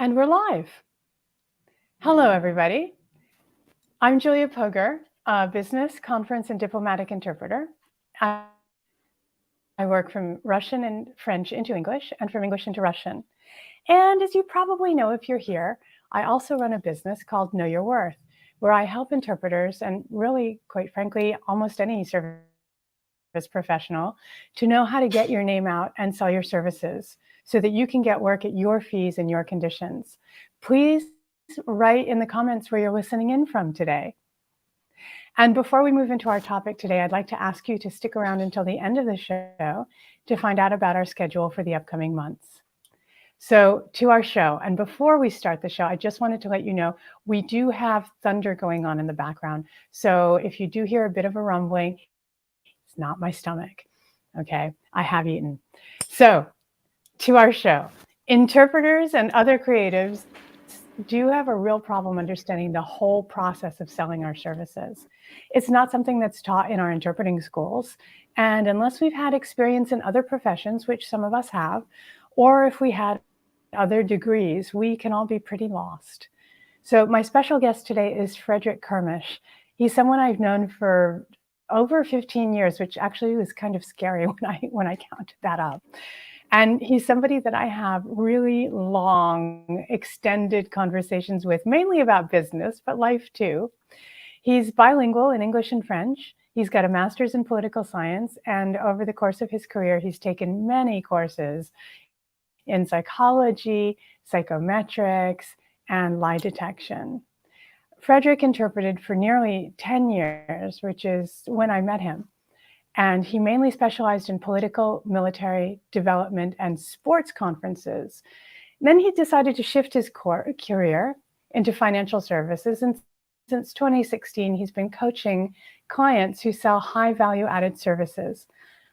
And we're live. Hello, everybody. I'm Julia Poger, a business, conference, and diplomatic interpreter. I work from Russian and French into English and from English into Russian. And as you probably know if you're here, I also run a business called Know Your Worth, where I help interpreters and really, quite frankly, almost any service professional to know how to get your name out and sell your services so that you can get work at your fees and your conditions. Please write in the comments where you're listening in from today. And before we move into our topic today, I'd like to ask you to stick around until the end of the show to find out about our schedule for the upcoming months. So to our show, and before we start the show, I just wanted to let you know, we do have thunder going on in the background. So if you do hear a bit of a rumbling, it's not my stomach, okay? I have eaten. So to our show, interpreters and other creatives do have a real problem understanding the whole process of selling our services. It's not something that's taught in our interpreting schools. And unless we've had experience in other professions, which some of us have, or if we had other degrees, we can all be pretty lost. So my special guest today is Frederick Kermisch. He's someone I've known for over 15 years, which actually was kind of scary when I counted that up. And he's somebody that I have really long, extended conversations with, mainly about business, but life too. He's bilingual in English and French. He's got a master's in political science. And over the course of his career, he's taken many courses in psychology, psychometrics, and lie detection. Frederick interpreted for nearly 10 years, which is when I met him. And he mainly specialized in political, military, development, and sports conferences. Then he decided to shift his career into financial services. And since 2016, he's been coaching clients who sell high value added services,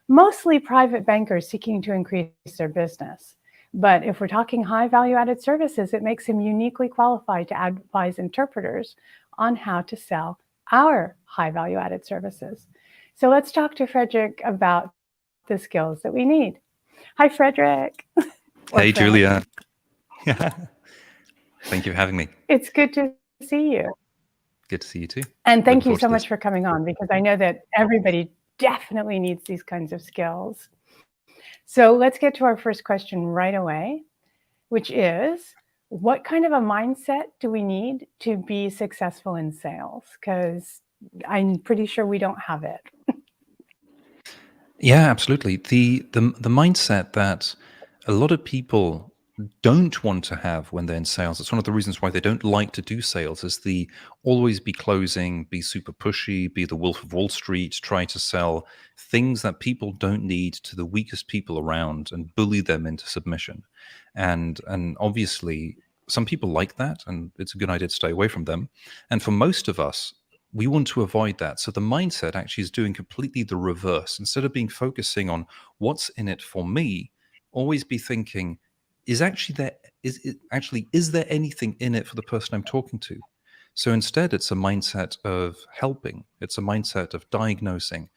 mostly private bankers seeking to increase their business. But if we're talking high value added services, it makes him uniquely qualified to advise interpreters on how to sell our high value added services. So let's talk to Frederick about the skills that we need. Hi, Frederick. Hey, Julia. Thank you for having me. It's good to see you. Good to see you too. And thank you so much for coming on, because I know that everybody definitely needs these kinds of skills. So let's get to our first question right away, which is, what kind of a mindset do we need to be successful in sales? Because I'm pretty sure we don't have it. Yeah, absolutely. The mindset that a lot of people don't want to have when they're in sales, it's one of the reasons why they don't like to do sales, is the always be closing, be super pushy, be the Wolf of Wall Street, try to sell things that people don't need to the weakest people around and bully them into submission. And obviously some people like that, and it's a good idea to stay away from them. And for most of us, we want to avoid that. So the mindset actually is doing completely the reverse. Instead of being focusing on what's in it for me, always be thinking, is there anything in it for the person I'm talking to? So instead, it's a mindset of helping. It's a mindset of diagnosing.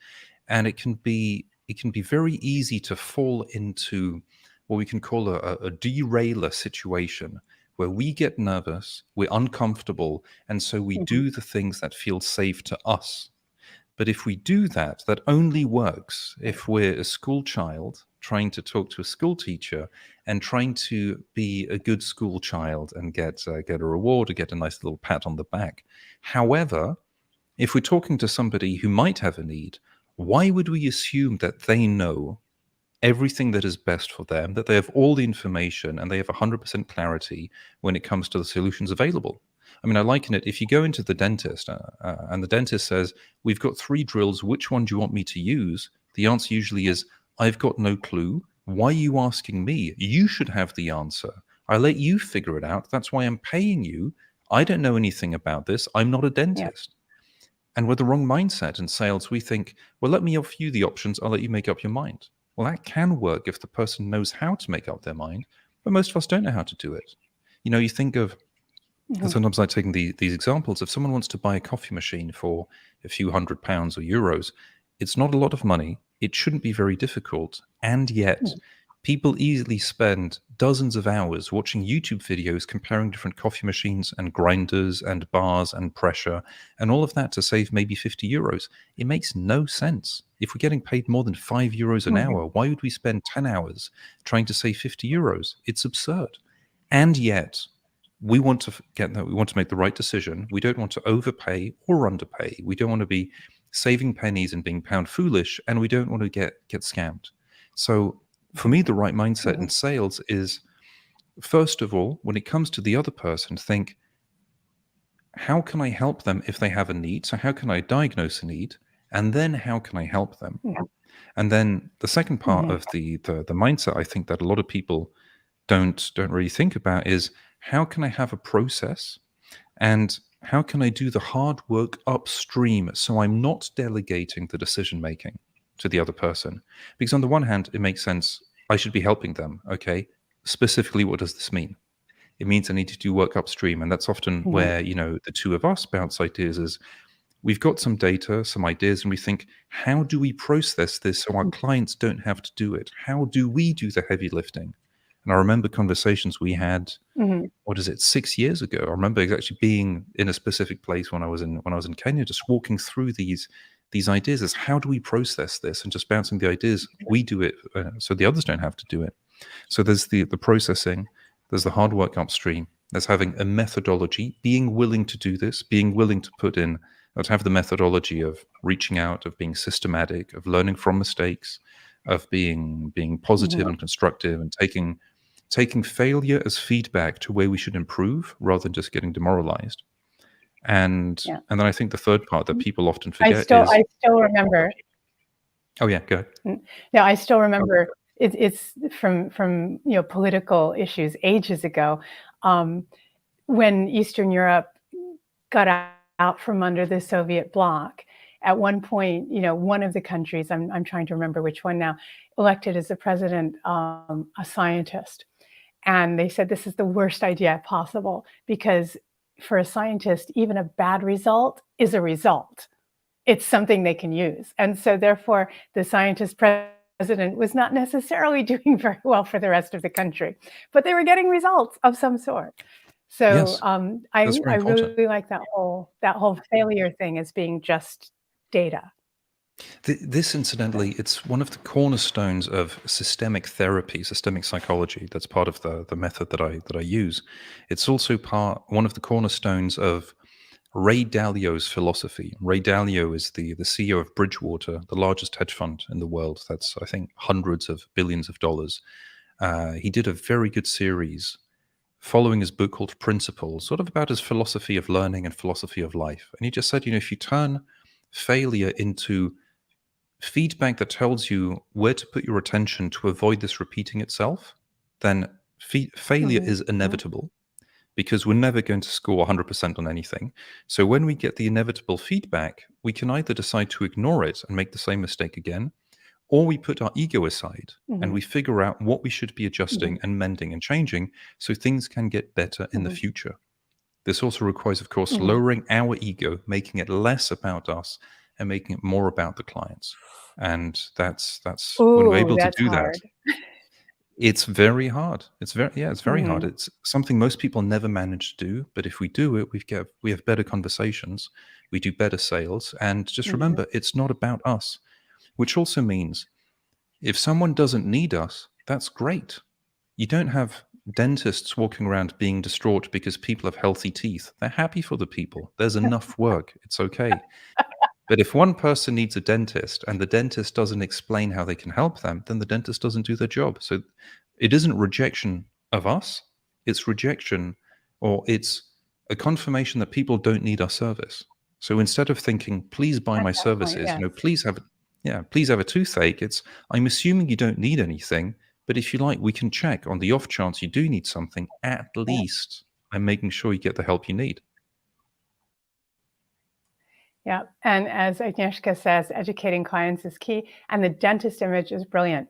And it can be very easy to fall into what we can call a derailer situation, where we get nervous, we're uncomfortable, and so we do the things that feel safe to us. But if we do that, that only works if we're a school child trying to talk to a school teacher and trying to be a good school child and get a reward or get a nice little pat on the back. However, if we're talking to somebody who might have a need, why would we assume that they know everything that is best for them, that they have all the information and they have 100% clarity when it comes to the solutions available? I mean, I liken it, if you go into the dentist and the dentist says, we've got 3 drills, which one do you want me to use? The answer usually is, I've got no clue. Why are you asking me? You should have the answer. I let you figure it out. That's why I'm paying you. I don't know anything about this. I'm not a dentist. Yeah. And with the wrong mindset in sales, we think, well, let me offer you the options. I'll let you make up your mind. Well, that can work if the person knows how to make up their mind, but most of us don't know how to do it. You know, you think of, sometimes I take these examples. If someone wants to buy a coffee machine for a few £100 or euros, it's not a lot of money. It shouldn't be very difficult. And yet People easily spend dozens of hours watching YouTube videos comparing different coffee machines and grinders and bars and pressure and all of that to save maybe 50 euros. It makes no sense. If we're getting paid more than 5 euros an hour, why would we spend 10 hours trying to save 50 euros? It's absurd. And yet, we want to we want to make the right decision. We don't want to overpay or underpay. We don't want to be saving pennies and being pound foolish, and we don't want to get scammed. So for me, the right mindset in sales is, first of all, when it comes to the other person, think, how can I help them if they have a need? So how can I diagnose a need? And then how can I help them? And then the second part of the mindset, I think that a lot of people don't really think about is, how can I have a process and how can I do the hard work upstream so I'm not delegating the decision making to the other person? Because on the one hand, it makes sense. I should be helping them. Okay. Specifically, what does this mean? It means I need to do work upstream. And that's often where, the two of us bounce ideas is, we've got some data, some ideas, and we think, how do we process this so our clients don't have to do it? How do we do the heavy lifting? And I remember conversations we had, 6 years ago. I remember actually being in a specific place when I was in Kenya, just walking through these ideas as, how do we process this, and just bouncing the ideas. We do it so the others don't have to do it. So there's the processing, there's the hard work upstream, there's having a methodology, being willing to do this, being willing to put in, or to have the methodology of reaching out, of being systematic, of learning from mistakes, of being positive and constructive, and taking failure as feedback to where we should improve rather than just getting demoralized. And then I think the third part that people often forget is... I still remember. Oh yeah, go ahead. Yeah, I still remember. It's from political issues ages ago, when Eastern Europe got out from under the Soviet bloc. At one point, one of the countries, I'm trying to remember which one now, elected as the president a scientist. And they said this is the worst idea possible, because for a scientist, even a bad result is a result. It's something they can use. And so therefore, the scientist president was not necessarily doing very well for the rest of the country, but they were getting results of some sort. So Yes, I important. really like that whole failure thing as being just data. This, incidentally, it's one of the cornerstones of systemic therapy, systemic psychology. That's part of the method that I use. It's also one of the cornerstones of Ray Dalio's philosophy. Ray Dalio is the CEO of Bridgewater, the largest hedge fund in the world. That's, I think, hundreds of billions of dollars. He did a very good series following his book called Principles, sort of about his philosophy of learning and philosophy of life. And he just said, if you turn failure into feedback that tells you where to put your attention to avoid this repeating itself, then failure is inevitable, because we're never going to score 100% on anything. So when we get the inevitable feedback, we can either decide to ignore it and make the same mistake again, or we put our ego aside and we figure out what we should be adjusting and mending and changing so things can get better in the future. This also requires, of course, lowering our ego, making it less about us and making it more about the clients. And that's when we're able to do hard. that. It's very hard. It's very hard. It's something most people never manage to do. But if we do it, we have better conversations, we do better sales. And just remember, it's not about us, which also means if someone doesn't need us, that's great. You don't have dentists walking around being distraught because people have healthy teeth. They're happy for the people. There's enough work. It's okay. But if one person needs a dentist and the dentist doesn't explain how they can help them, then the dentist doesn't do their job. So it isn't rejection of us. It's rejection, or it's a confirmation that people don't need our service. So instead of thinking, please buy my services, please have a toothache, it's, I'm assuming you don't need anything, but if you like, we can check on the off chance you do need something. At least I'm making sure you get the help you need. Yeah, and as Agnieszka says, educating clients is key, and the dentist image is brilliant.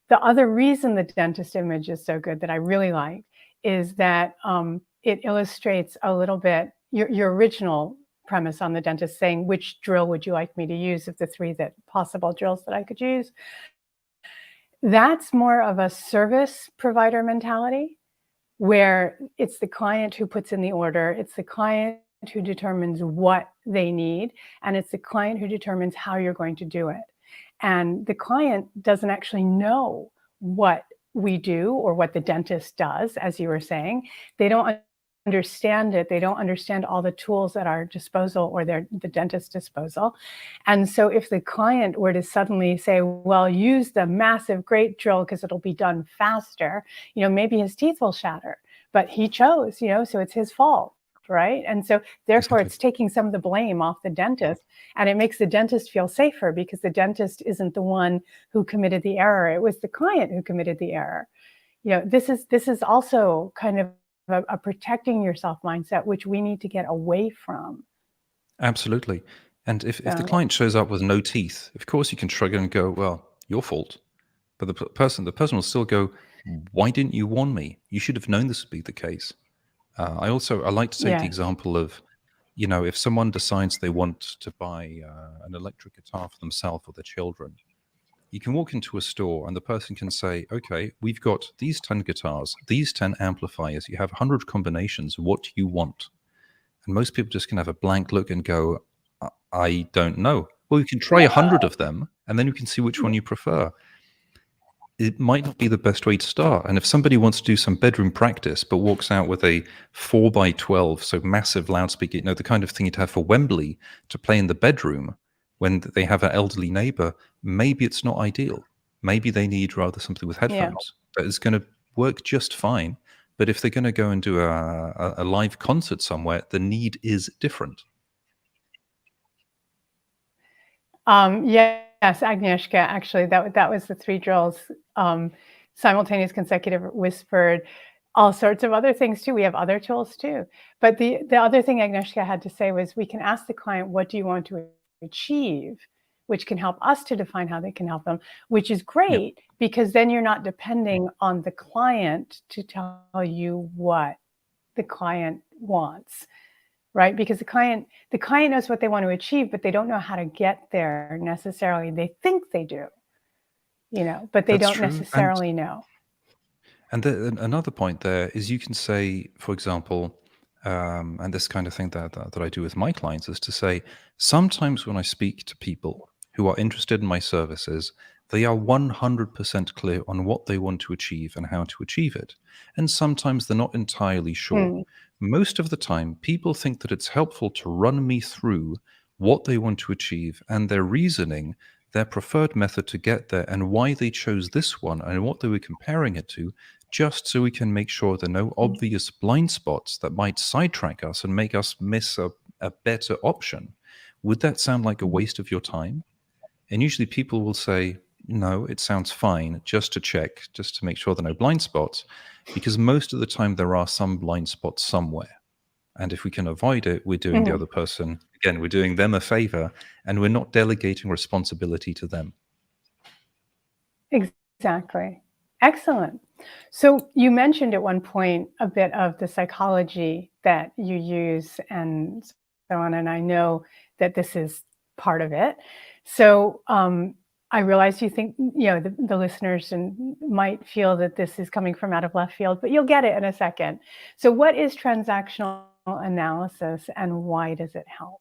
The other reason the dentist image is so good that I really like is that it illustrates a little bit your original premise on the dentist, saying, which drill would you like me to use of the three possible drills that I could use? That's more of a service provider mentality where it's the client who puts in the order, it's the client who determines what they need, and it's the client who determines how you're going to do it. And the client doesn't actually know what we do or what the dentist does, as you were saying. They don't understand it. They don't understand all the tools at our disposal or the dentist's disposal. And so if the client were to suddenly say, well, use the massive great drill because it'll be done faster, maybe his teeth will shatter, but he chose, so it's his fault. Right. And so therefore Exactly. it's taking some of the blame off the dentist, and it makes the dentist feel safer because the dentist isn't the one who committed the error. It was the client who committed the error. This is also kind of a protecting yourself mindset, which we need to get away from. Absolutely. And if the So, client shows up with no teeth, of course you can shrug it and go, well, your fault. But the person will still go, why didn't you warn me? You should have known this would be the case. I like to take the yes. example of, if someone decides they want to buy an electric guitar for themselves or their children, you can walk into a store and the person can say, okay, we've got these 10 guitars, these 10 amplifiers, you have 100 combinations, what do you want? And most people just can have a blank look and go, I don't know. Well, you can try 100 of them and then you can see which one you prefer. It might not be the best way to start. And if somebody wants to do some bedroom practice but walks out with a 4x12, so massive loudspeaker, the kind of thing you'd have for Wembley to play in the bedroom when they have an elderly neighbor, maybe it's not ideal. Maybe they need rather something with headphones that is going to work just fine. But if they're going to go and do a live concert somewhere, the need is different. Yes, Agnieszka, actually, that was the 3 drills, simultaneous, consecutive, whispered, all sorts of other things too. We have other tools too. But the other thing Agnieszka had to say was, we can ask the client, what do you want to achieve? Which can help us to define how they can help them, which is great because then you're not depending on the client to tell you what the client wants. Right? Because the client knows what they want to achieve, but they don't know how to get there necessarily. They think they do, but they That's don't true. necessarily know. And another point there is you can say, for example, and this kind of thing that I do with my clients is to say, sometimes when I speak to people who are interested in my services, they are 100% clear on what they want to achieve and how to achieve it. And sometimes they're not entirely sure. Hmm. Most of the time, people think that it's helpful to run me through what they want to achieve and their reasoning, their preferred method to get there, and why they chose this one and what they were comparing it to, just so we can make sure there are no obvious blind spots that might sidetrack us and make us miss a better option. Would that sound like a waste of your time? And usually people will say, no, it sounds fine, just to check, just to make sure there are no blind spots, because most of the time there are some blind spots somewhere. And if we can avoid it, we're doing the other person, again, we're doing them a favor, and we're not delegating responsibility to them. Exactly. Excellent. So you mentioned at one point a bit of the psychology that you use and so on, and I know that this is part of it. So I realize you think, the listeners might feel that this is coming from out of left field, but you'll get it in a second. So what is transactional analysis and why does it help?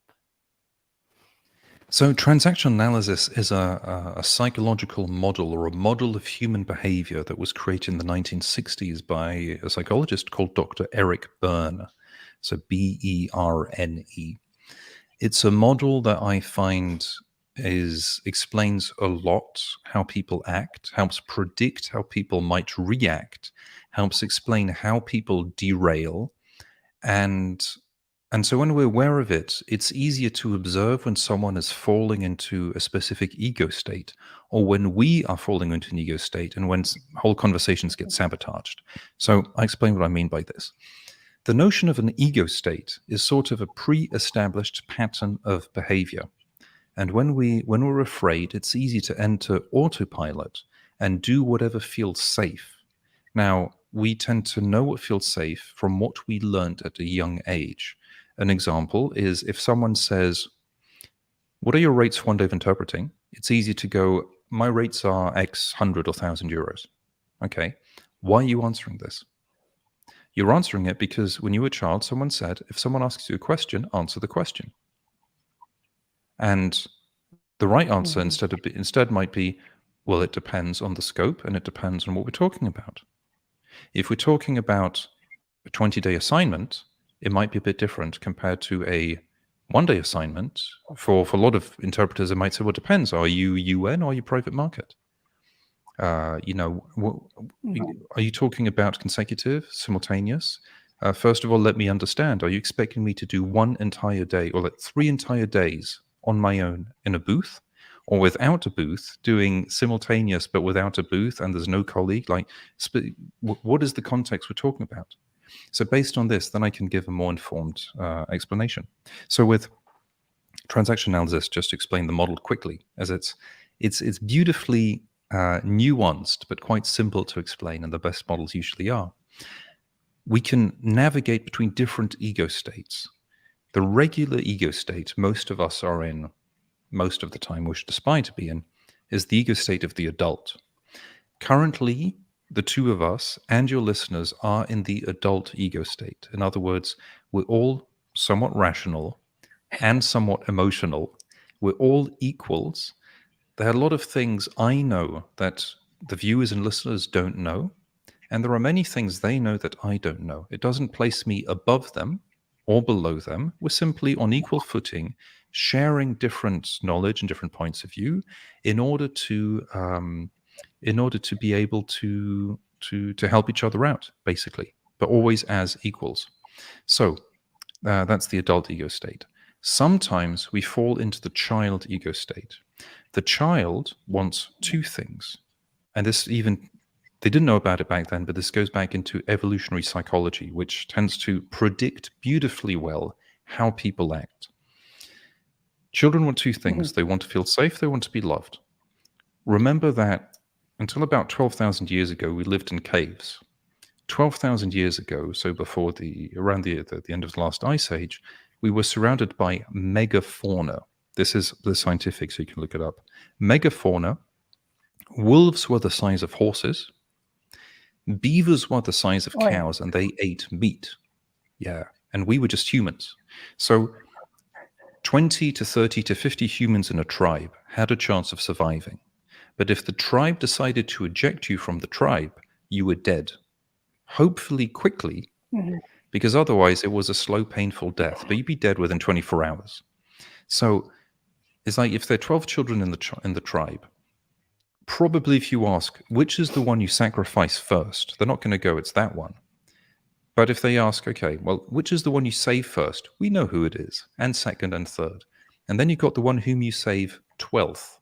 So, transactional analysis is a psychological model or a model of human behavior that was created in the 1960s by a psychologist called Dr. Eric Berne. So, Berne. It's a model that I find explains a lot how people act, helps predict how people might react, helps explain how people derail, and so when we're aware of it, it's easier to observe when someone is falling into a specific ego state, or when we are falling into an ego state, and when whole conversations get sabotaged. So I explain what I mean by this. The notion of an ego state is sort of a pre-established pattern of behavior. And when we're afraid, it's easy to enter autopilot and do whatever feels safe. Now, we tend to know what feels safe from what we learned at a young age. An example is if someone says, what are your rates for one day of interpreting? It's easy to go, my rates are X hundred or €1,000. Okay, why are you answering this? You're answering it because when you were a child, someone said, if someone asks you a question, answer the question. And the right answer instead might be, well, it depends on the scope and it depends on what we're talking about. If we're talking about a 20-day assignment, it might be a bit different compared to a one-day assignment. For a lot of interpreters, it might say, well, it depends. Are you UN or are you private market? Are you talking about consecutive, simultaneous? First of all, let me understand. Are you expecting me to do one entire day or like 3 entire days on my own in a booth, or without a booth, doing simultaneous but without a booth and there's no colleague? Like, what is the context we're talking about? So based on this, then I can give a more informed explanation. So with transaction analysis, just to explain the model quickly, as it's beautifully nuanced but quite simple to explain, and the best models usually are. We can navigate between different ego states. The regular ego state most of us are in most of the time, we should aspire to be in, is the ego state of the adult. Currently, the two of us and your listeners are in the adult ego state. In other words, we're all somewhat rational and somewhat emotional. We're all equals. There are a lot of things I know that the viewers and listeners don't know, and there are many things they know that I don't know. It doesn't place me above them or below them. We're simply on equal footing, sharing different knowledge and different points of view in order to be able to help each other out, basically, but always as equals. So that's the adult ego state. Sometimes we fall into the child ego state. The child wants two things, and this even, they didn't know about it back then, but this goes back into evolutionary psychology, which tends to predict beautifully well how people act. Children want two things. They want to feel safe, they want to be loved. Remember that until about 12,000 years ago, we lived in caves. 12,000 years ago, so before around the end of the last ice age, we were surrounded by megafauna. This is the scientific, so you can look it up. Megafauna. Wolves were the size of horses. Beavers were the size of cows, and they ate meat. Yeah, and we were just humans. So 20 to 30 to 50 humans in a tribe had a chance of surviving. But if the tribe decided to eject you from the tribe, you were dead. Hopefully quickly, because otherwise it was a slow, painful death, but you'd be dead within 24 hours. So it's like if there are 12 children in the tribe, probably if you ask, which is the one you sacrifice first, they're not going to go, it's that one. But if they ask, okay, well, which is the one you save first? We know who it is, and second and third. And then you've got the one whom you save 12th.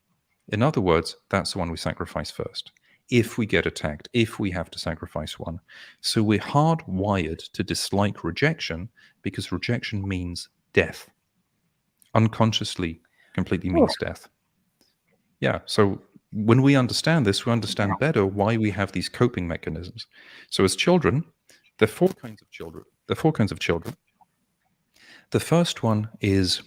In other words, that's the one we sacrifice first. If we get attacked, if we have to sacrifice one. So we're hardwired to dislike rejection because rejection means death. Unconsciously, completely means death. Yeah, so when we understand this, we understand better why we have these coping mechanisms. So as children, there are four kinds of children. The first one is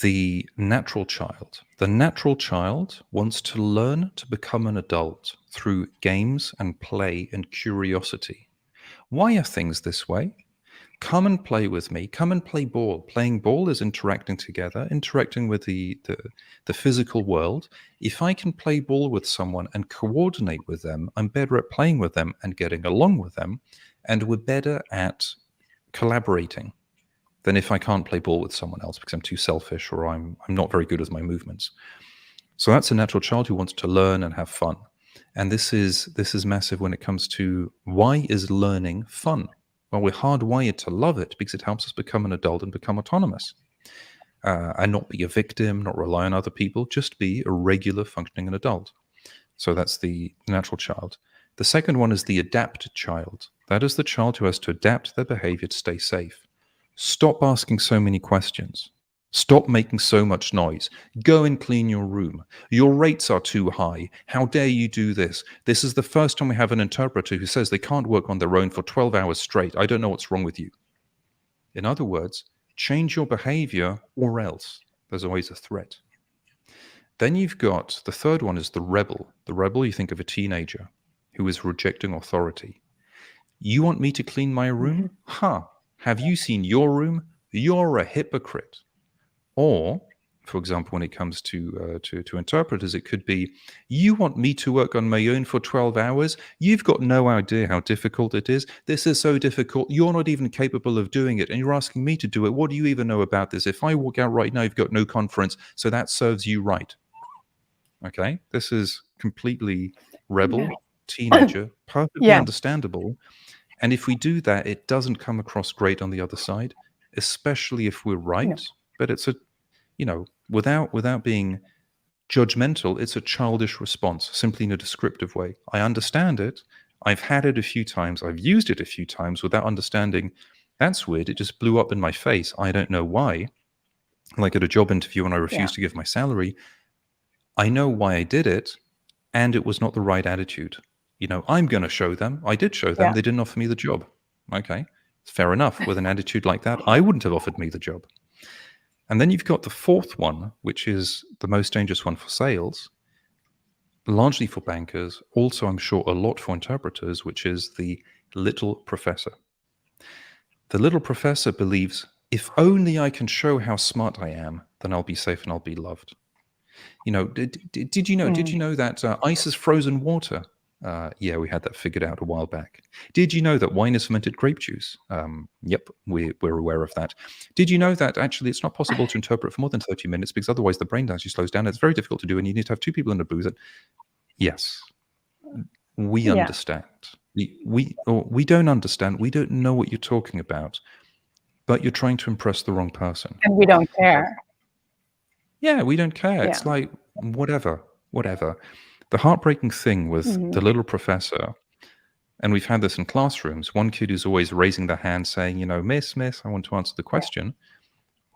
the natural child. The natural child wants to learn to become an adult through games and play and curiosity. Why are things this way? Come and play with me. Come and play ball. Playing ball is interacting together, interacting with the physical world. If I can play ball with someone and coordinate with them, I'm better at playing with them and getting along with them, and we're better at collaborating than if I can't play ball with someone else because I'm too selfish or I'm not very good with my movements. So that's a natural child who wants to learn and have fun. And this is massive when it comes to why is learning fun? Well, we're hardwired to love it because it helps us become an adult and become autonomous. And not be a victim, not rely on other people, just be a regular functioning adult. So that's the natural child. The second one is the adapted child. That is the child who has to adapt their behavior to stay safe. Stop asking so many questions. Stop making so much noise. Go and clean your room. Your rates are too high. How dare you do this? This is the first time we have an interpreter who says they can't work on their own for 12 hours straight. I don't know what's wrong with you. In other words, change your behavior or else. There's always a threat. Then you've got the third one is the rebel. The rebel, you think of a teenager who is rejecting authority. You want me to clean my room? Huh. Have you seen your room? You're a hypocrite. Or, for example, when it comes to interpreters, it could be, you want me to work on my own for 12 hours? You've got no idea how difficult it is. This is so difficult. You're not even capable of doing it, and you're asking me to do it. What do you even know about this? If I walk out right now, you've got no conference, so that serves you right. Okay? This is completely rebel, teenager, perfectly understandable. And if we do that, it doesn't come across great on the other side, especially if we're right. No. But it's a, without being judgmental, it's a childish response, simply in a descriptive way. I understand it. I've had it a few times. I've used it a few times without understanding. That's weird. It just blew up in my face. I don't know why. Like at a job interview when I refused to give my salary, I know why I did it, and it was not the right attitude. I'm going to show them. I did show them. Yeah. They didn't offer me the job. Okay, fair enough. With an attitude like that, I wouldn't have offered me the job. And then you've got the fourth one, which is the most dangerous one for sales, largely for bankers, also I'm sure a lot for interpreters, which is the little professor. The little professor believes, if only I can show how smart I am, then I'll be safe and I'll be loved. Did you know that ice is frozen water? Yeah, we had that figured out a while back. Did you know that wine is fermented grape juice? Yep, we're aware of that. Did you know that actually it's not possible to interpret for more than 30 minutes because otherwise the brain actually slows down? It's very difficult to do, and you need to have two people in a booth. Yes, we understand. We don't understand. We don't know what you're talking about, but you're trying to impress the wrong person. And we don't care. Yeah, we don't care. Yeah. It's like, whatever. The heartbreaking thing with the little professor, and we've had this in classrooms, one kid who's always raising their hand saying, miss, I want to answer the question,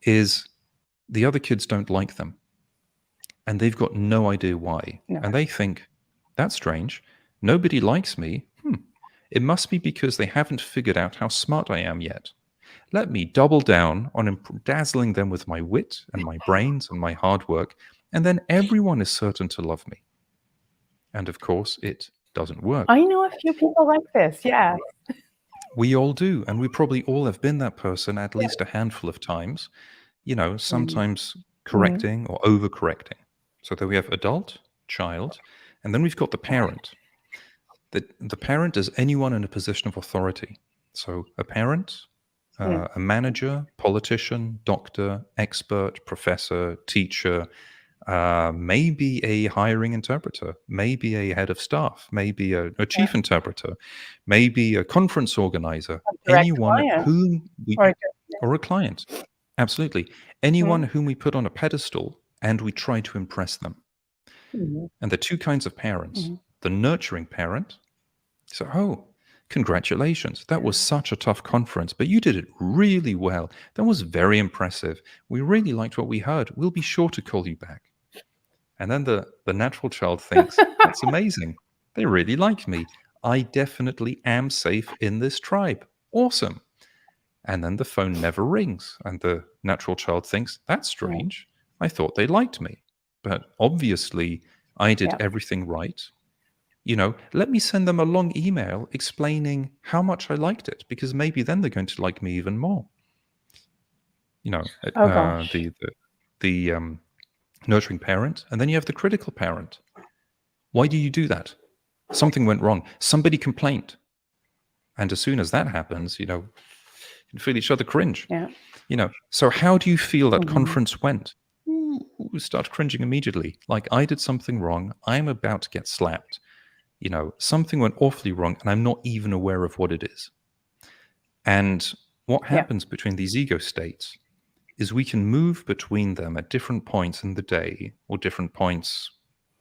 is the other kids don't like them. And they've got no idea why. No. And they think, that's strange. Nobody likes me. It must be because they haven't figured out how smart I am yet. Let me double down on dazzling them with my wit and my brains and my hard work, and then everyone is certain to love me. And of course, it doesn't work. I know a few people like this, yeah. We all do, and we probably all have been that person at least a handful of times, sometimes correcting or overcorrecting. So then we have adult, child, and then we've got the parent. The parent is anyone in a position of authority. So a parent, a manager, politician, doctor, expert, professor, teacher, maybe a hiring interpreter, maybe a head of staff, maybe a chief interpreter, maybe a conference organizer, anyone whom we, or a client. Absolutely. Anyone whom we put on a pedestal and we try to impress them. And the two kinds of parents, the nurturing parent. So, congratulations. That was such a tough conference, but you did it really well. That was very impressive. We really liked what we heard. We'll be sure to call you back. And then the natural child thinks, that's amazing. They really like me. I definitely am safe in this tribe. Awesome. And then the phone never rings. And the natural child thinks, that's strange. I thought they liked me. But obviously, I did everything right. Let me send them a long email explaining how much I liked it, because maybe then they're going to like me even more. The nurturing parent, and then you have the critical parent. Why do you do that? Something went wrong. Somebody complained. And as soon as that happens, you can feel each other cringe. Yeah. So how do you feel that conference went? Start cringing immediately. Like, I did something wrong. I'm about to get slapped. Something went awfully wrong, and I'm not even aware of what it is. And what happens between these ego states is we can move between them at different points in the day, or different points,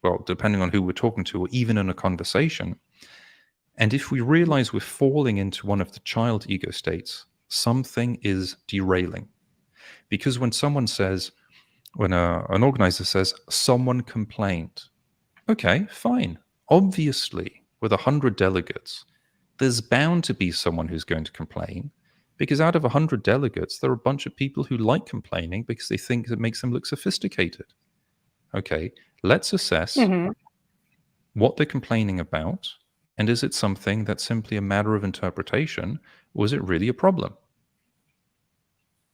well, depending on who we're talking to, or even in a conversation. And if we realize we're falling into one of the child ego states, something is derailing. Because when someone says, when an organizer says, someone complained, okay, fine. Obviously, with 100 delegates, there's bound to be someone who's going to complain, because out of 100 delegates, there are a bunch of people who like complaining because they think it makes them look sophisticated. Okay, let's assess Mm-hmm. what they're complaining about, and is it something that's simply a matter of interpretation, or is it really a problem?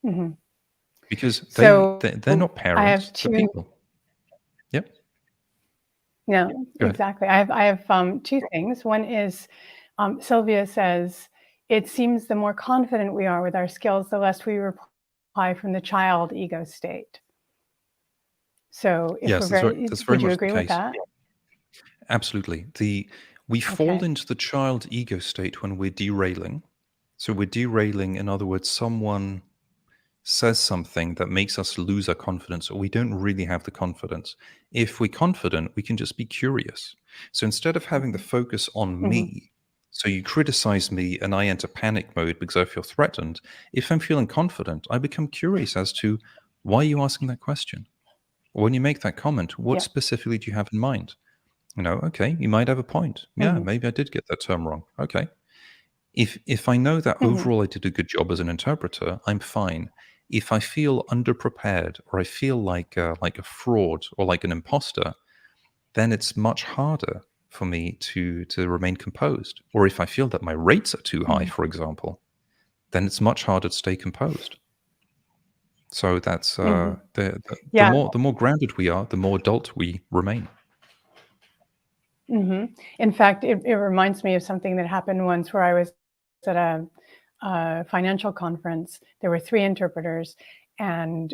Mm-hmm. Because So they're not I have parents, they're two. people. Yep, No, go ahead. exactly. I have two things. One is Sylvia says, it seems the more confident we are with our skills, the less we reply from the child ego state. So if we're Yes, very, that's very would you much the agree with case. that? Absolutely. We fall Okay. into the child ego state when we're derailing. So we're derailing, in other words, someone says something that makes us lose our confidence, or we don't really have the confidence. If we're confident, we can just be curious. So instead of having the focus on Mm-hmm. me, so you criticize me and I enter panic mode because I feel threatened, if I'm feeling confident, I become curious as to why are you asking that question? Or when you make that comment, what Yeah. specifically do you have in mind? Okay, you might have a point. Yeah, Mm-hmm. maybe I did get that term wrong. Okay. If I know that Mm-hmm. overall I did a good job as an interpreter, I'm fine. If I feel underprepared or I feel like a fraud or like an imposter, then it's much harder for me to remain composed. Or if I feel that my rates are too high, Mm-hmm. for example, then it's much harder to stay composed. So that's Mm-hmm. the Yeah. more grounded we are, the more adult we remain. Mm-hmm. In fact, it reminds me of something that happened once where I was at a financial conference. There were three interpreters, and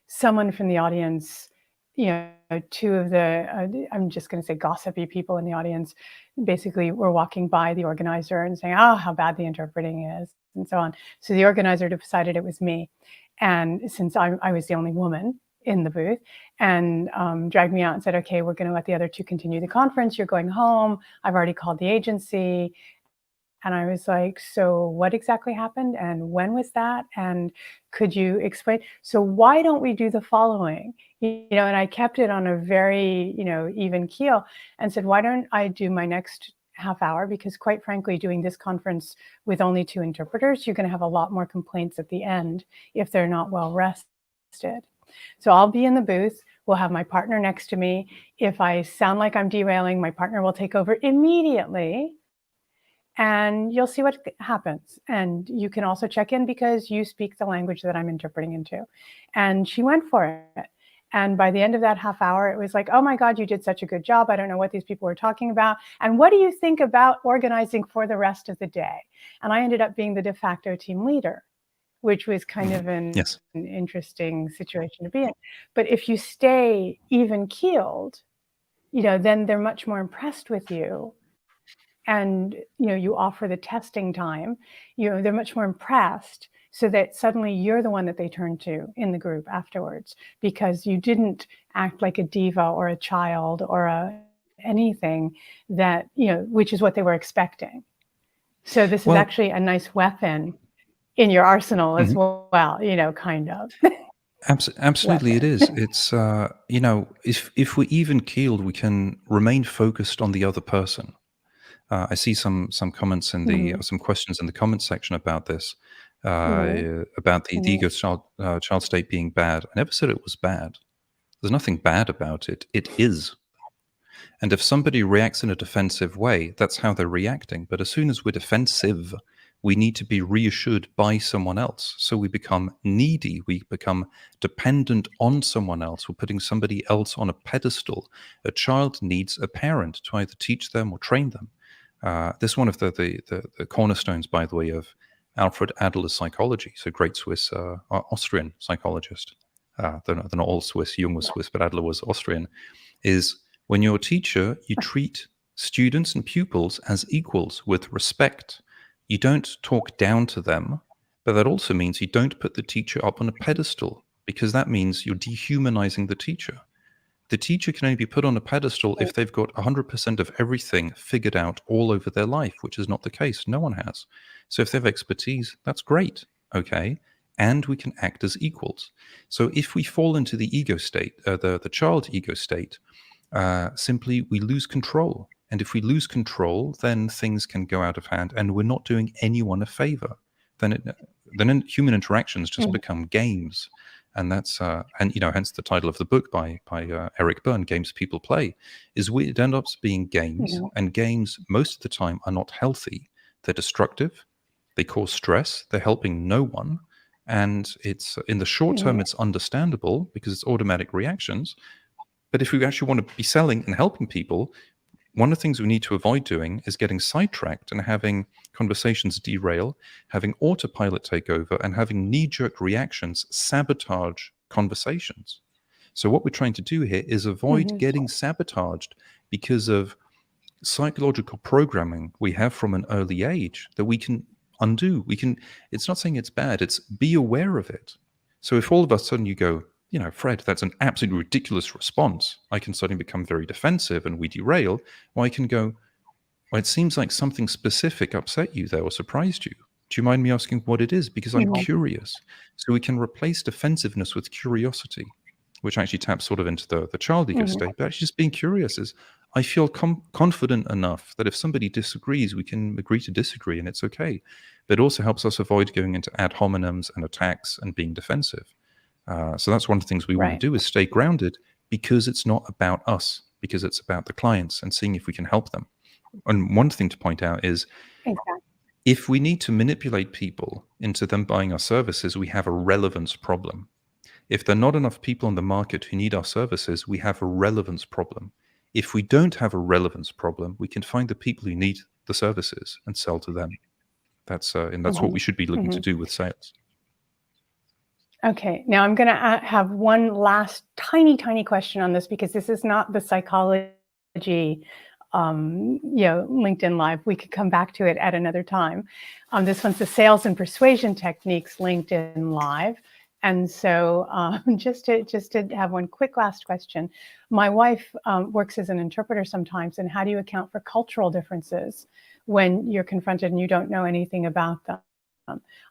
someone from the audience, two of the, I'm just going to say gossipy people in the audience, basically were walking by the organizer and saying, oh, how bad the interpreting is, and so on. So the organizer decided it was me. And since I was the only woman in the booth, and dragged me out and said, okay, we're going to let the other two continue the conference. You're going home. I've already called the agency. And I was like, so what exactly happened? And when was that? And could you explain? So why don't we do the following? And I kept it on a very, even keel and said, why don't I do my next half hour? Because quite frankly, doing this conference with only two interpreters, you're going to have a lot more complaints at the end if they're not well rested. So I'll be in the booth. We'll have my partner next to me. If I sound like I'm derailing, my partner will take over immediately, and you'll see what happens. And you can also check in because you speak the language that I'm interpreting into. And she went for it. And by the end of that half hour, it was like, oh my God, you did such a good job. I don't know what these people were talking about. And what do you think about organizing for the rest of the day? And I ended up being the de facto team leader, which was kind of an Yes. interesting situation to be in. But if you stay even keeled, then they're much more impressed with you. And, you offer the testing time, they're much more impressed, so that suddenly you're the one that they turn to in the group afterwards, because you didn't act like a diva or a child or anything that, which is what they were expecting. So this is Well, actually a nice weapon in your arsenal as mhm. well, kind of Absolutely, it weapon. is. It's if we're even keeled, we can remain focused on the other person. I see some comments in the Mhm. some questions in the comment section about this, Mhm. about the Mhm. ego child state being bad. I never said it was bad. There's nothing bad about it. It is. And if somebody reacts in a defensive way, that's how they're reacting. But as soon as we're defensive, we need to be reassured by someone else. So we become needy. We become dependent on someone else. We're putting somebody else on a pedestal. A child needs a parent to either teach them or train them. This is one of the cornerstones, by the way, of Alfred Adler's psychology. So great Swiss, Austrian psychologist. They're not all Swiss. Jung was Swiss, but Adler was Austrian. Is when you're a teacher, you treat students and pupils as equals with respect. You don't talk down to them, but that also means you don't put the teacher up on a pedestal, because that means you're dehumanizing the teacher. The teacher can only be put on a pedestal if they've got 100% of everything figured out all over their life, which is not the case. No one has. So if they have expertise, that's great. Okay. And we can act as equals. So if we fall into the ego state, the child ego state, simply we lose control. And if we lose control, then things can go out of hand, and we're not doing anyone a favor. Then human interactions just Mhm. become games. And that's and hence the title of the book by Eric Berne, Games People Play, is it ends up being games, and games most of the time are not healthy. They're destructive, they cause stress, they're helping no one, and it's in the short term it's understandable because it's automatic reactions. But if we actually want to be selling and helping people, one of the things we need to avoid doing is getting sidetracked and having conversations derail, having autopilot take over, and having knee-jerk reactions sabotage conversations. So what we're trying to do here is avoid getting sabotaged because of psychological programming we have from an early age that we can undo. It's not saying it's bad, it's be aware of it. So if all of a sudden you go, Fred, that's an absolutely ridiculous response, I can suddenly become very defensive and we derail. Or I can go, well, it seems like something specific upset you there or surprised you. Do you mind me asking what it is? Because I'm curious. So we can replace defensiveness with curiosity, which actually taps sort of into the child ego state. But actually just being curious is, I feel confident enough that if somebody disagrees, we can agree to disagree and it's okay. But it also helps us avoid going into ad hominems and attacks and being defensive. So that's one of the things we want to do is stay grounded, because it's not about us, because it's about the clients and seeing if we can help them. And one thing to point out is, if we need to manipulate people into them buying our services, we have a relevance problem. If there are not enough people on the market who need our services, we have a relevance problem. If we don't have a relevance problem, we can find the people who need the services and sell to them. That's what we should be looking to do with sales. Okay, now I'm going to have one last tiny question on this, because this is not the psychology, LinkedIn Live. We could come back to it at another time. This one's the sales and persuasion techniques LinkedIn Live. And so just to have one quick last question. My wife works as an interpreter sometimes, and how do you account for cultural differences when you're confronted and you don't know anything about them?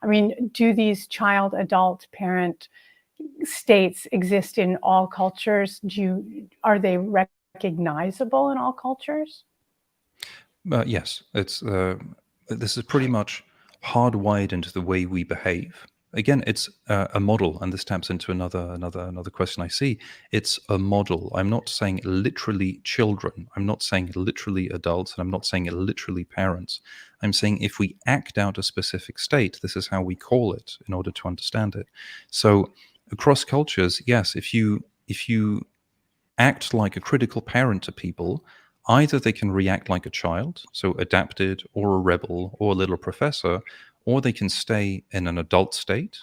I mean, do these child, adult, parent states exist in all cultures? Are they recognizable in all cultures? Yes, this is pretty much hardwired into the way we behave. Again, it's a model, and this taps into another question I see. It's a model. I'm not saying literally children. I'm not saying literally adults, and I'm not saying literally parents. I'm saying if we act out a specific state, this is how we call it in order to understand it. So across cultures, yes, if you act like a critical parent to people, either they can react like a child, so adapted, or a rebel, or a little professor, or they can stay in an adult state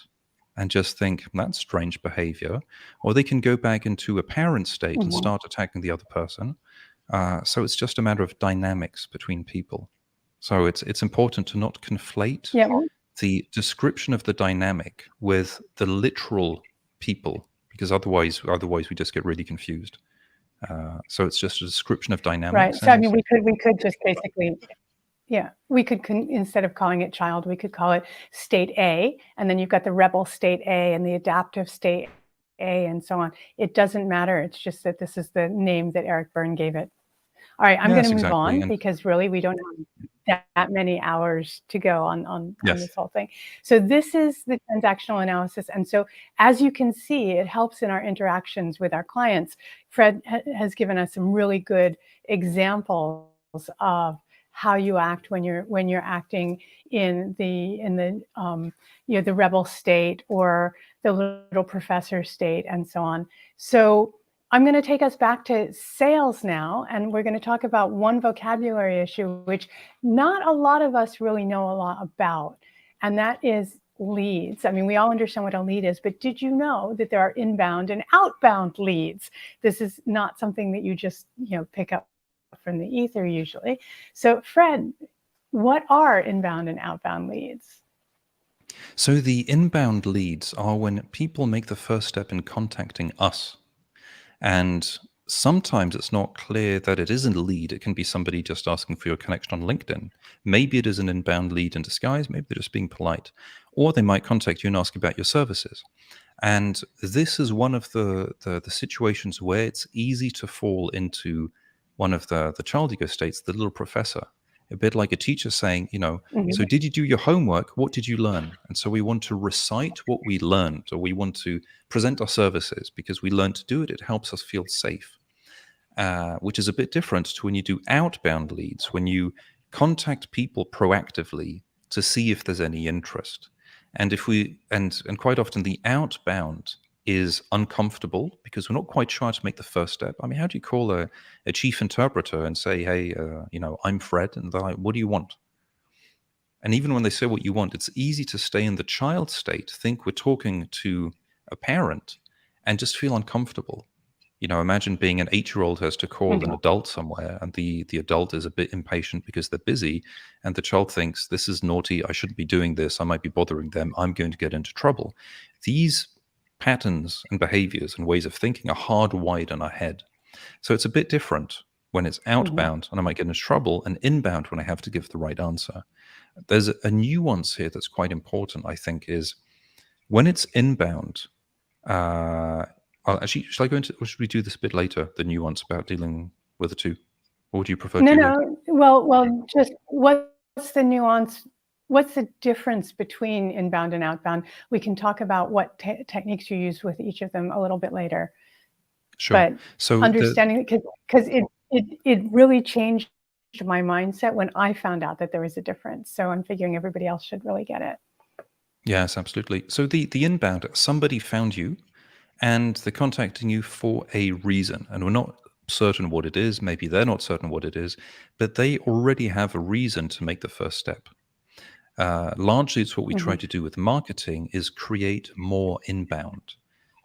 and just think, that's strange behavior, or they can go back into a parent state and start attacking the other person. So it's just a matter of dynamics between people. So it's important to not conflate the description of the dynamic with the literal people, because otherwise we just get really confused. So it's just a description of dynamics. Right. So I mean, we could just basically, we could instead of calling it child, we could call it state A, and then you've got the rebel state A and the adaptive state A, and so on. It doesn't matter. It's just that this is the name that Eric Berne gave it. All right, I'm going to move on, because really we don't have that many hours to go on this whole thing. So this is the transactional analysis. And so as you can see, it helps in our interactions with our clients. Fred has given us some really good examples of how you act when you're acting in the the rebel state or the little professor state, and so on. So I'm going to take us back to sales now, and we're going to talk about one vocabulary issue which not a lot of us really know a lot about, and that is leads. I mean, we all understand what a lead is, but did you know that there are inbound and outbound leads? This is not something that you just pick up from the ether usually. So Fred, what are inbound and outbound leads? So the inbound leads are when people make the first step in contacting us. And sometimes it's not clear that it isn't a lead. It can be somebody just asking for your connection on LinkedIn. Maybe it is an inbound lead in disguise. Maybe they're just being polite. Or they might contact you and ask about your services. And this is one of the situations where it's easy to fall into one of the child ego states, the little professor. a bit like a teacher saying, Mhm. so did you do your homework? What did you learn? And so we want to recite what we learned, or we want to present our services because we learned to do it. It helps us feel safe, which is a bit different to when you do outbound leads, when you contact people proactively to see if there's any interest. And if we and quite often the outbound is uncomfortable because we're not quite sure how to make the first step. I mean, how do you call a chief interpreter and say, hey, I'm Fred, and they're like, what do you want? And even when they say what you want, it's easy to stay in the child state, think we're talking to a parent, and just feel uncomfortable. Imagine being an 8-year-old has to call an Mhm. adult somewhere, and the adult is a bit impatient because they're busy, and the child thinks, this is naughty, I shouldn't be doing this, I might be bothering them, I'm going to get into trouble. These patterns and behaviors and ways of thinking are hardwired in our head. So it's a bit different when it's Mhm. outbound and I might get into trouble, and inbound when I have to give the right answer. There's a nuance here that's quite important, I think, is when it's inbound, actually, shall I go into, or should we do this a bit later, the nuance about dealing with the two? Or would you prefer, No, Julia? no. Well, just what's the nuance? What's the difference between inbound and outbound? We can talk about what techniques you use with each of them a little bit later. Sure. But So understanding, because it really changed my mindset when I found out that there was a difference. So I'm figuring everybody else should really get it. yes, absolutely. So the inbound, somebody found you and they're contacting you for a reason, and we're not certain what it is. Maybe they're not certain what it is, but they already have a reason to make the first step. Largely, it's what we try Mhm. to do with marketing is create more inbound.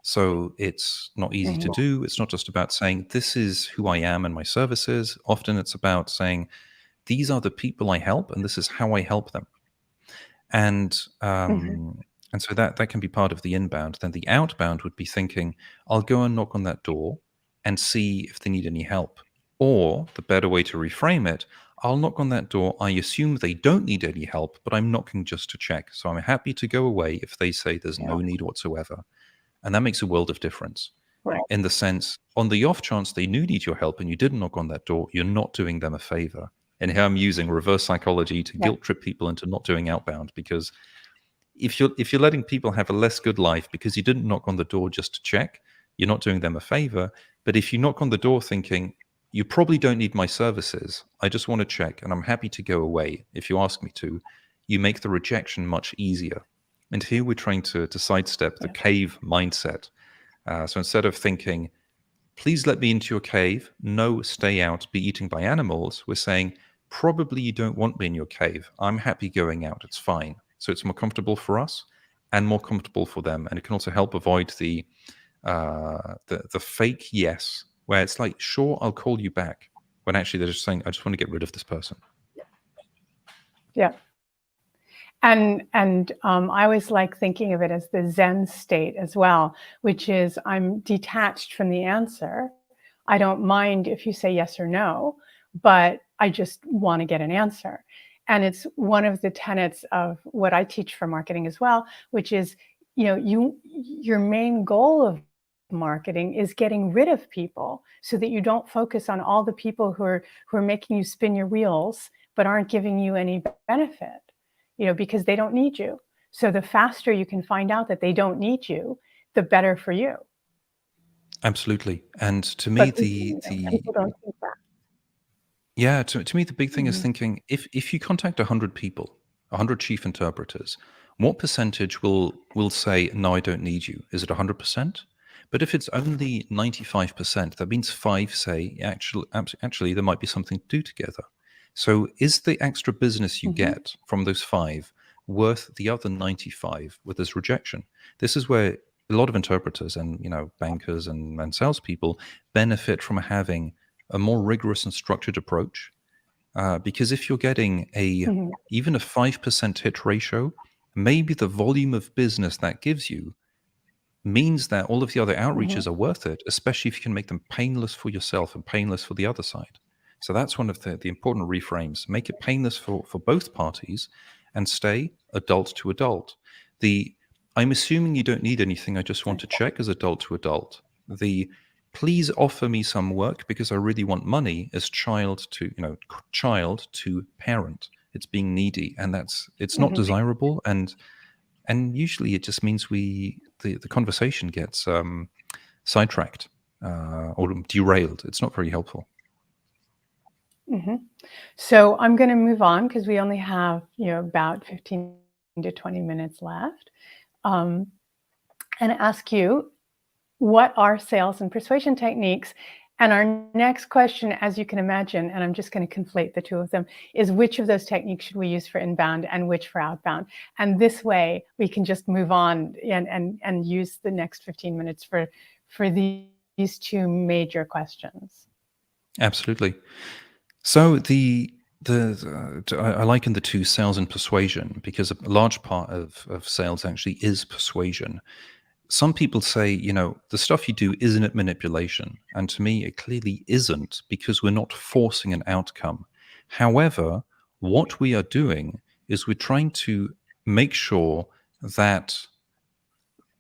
So it's not easy to Mhm. do. It's not just about saying, this is who I am and my services. Often it's about saying, these are the people I help, and this is how I help them. And Mhm. and so that can be part of the inbound. Then the outbound would be thinking, I'll go and knock on that door and see if they need any help. Or the better way to reframe it, I'll knock on that door. I assume they don't need any help, but I'm knocking just to check. So I'm happy to go away if they say there's Yeah. no need whatsoever. And that makes a world of difference Right. in the sense, on the off chance they do need your help and you didn't knock on that door, you're not doing them a favor. And here I'm using reverse psychology to Yeah. guilt trip people into not doing outbound, because if you're letting people have a less good life because you didn't knock on the door just to check, you're not doing them a favor. But if you knock on the door thinking, you probably don't need my services, I just want to check and I'm happy to go away if you ask me to, you make the rejection much easier. And here we're trying to sidestep the Yeah. cave mindset. So instead of thinking, please let me into your cave, no, stay out, be eaten by animals, we're saying, probably you don't want me in your cave. I'm happy going out. It's fine. So it's more comfortable for us and more comfortable for them. And it can also help avoid the fake yes, where it's like, sure, I'll call you back, when actually they're just saying, I just want to get rid of this person. Yeah. And I always like thinking of it as the Zen state as well, which is I'm detached from the answer. I don't mind if you say yes or no, but I just want to get an answer. And it's one of the tenets of what I teach for marketing as well, which is, your main goal of marketing is getting rid of people so that you don't focus on all the people who are making you spin your wheels but aren't giving you any benefit, because they don't need you. So the faster you can find out that they don't need you, the better for you. Absolutely. And to me, But the people don't think that. yeah, to me, the big thing is Mhm. thinking, if you contact 100 people, 100 chief interpreters, what percentage will say, no, I don't need you? Is it 100%? But if it's only 95%, that means 5 say, actually, there might be something to do together. So is the extra business you Mhm. get from those 5 worth the other 95 with this rejection? This is where a lot of interpreters and bankers and salespeople benefit from having a more rigorous and structured approach. Because if you're getting Mhm. even a 5% hit ratio, maybe the volume of business that gives you means that all of the other Mhm. outreaches are worth it, especially if you can make them painless for yourself and painless for the other side. So that's one of the important reframes. Make it painless for both parties and stay adult to adult. The I'm assuming you don't need anything, I just want to check as adult to adult. The please offer me some work because I really want money, is child to parent. It's being needy, and it's not desirable, and usually it just means the conversation gets sidetracked or derailed. It's not very helpful. So I'm going to move on because we only have about 15 to 20 minutes left, and ask you, what are sales and persuasion techniques? And our next question, as you can imagine, and I'm just going to conflate the two of them, is which of those techniques should we use for inbound and which for outbound? And this way we can just move on and use the next 15 minutes for these two major questions. Absolutely. So I liken the two, sales and persuasion, because a large part of sales actually is persuasion. Some people say, the stuff you do, isn't it manipulation? And to me, it clearly isn't, because we're not forcing an outcome. However, what we are doing is we're trying to make sure that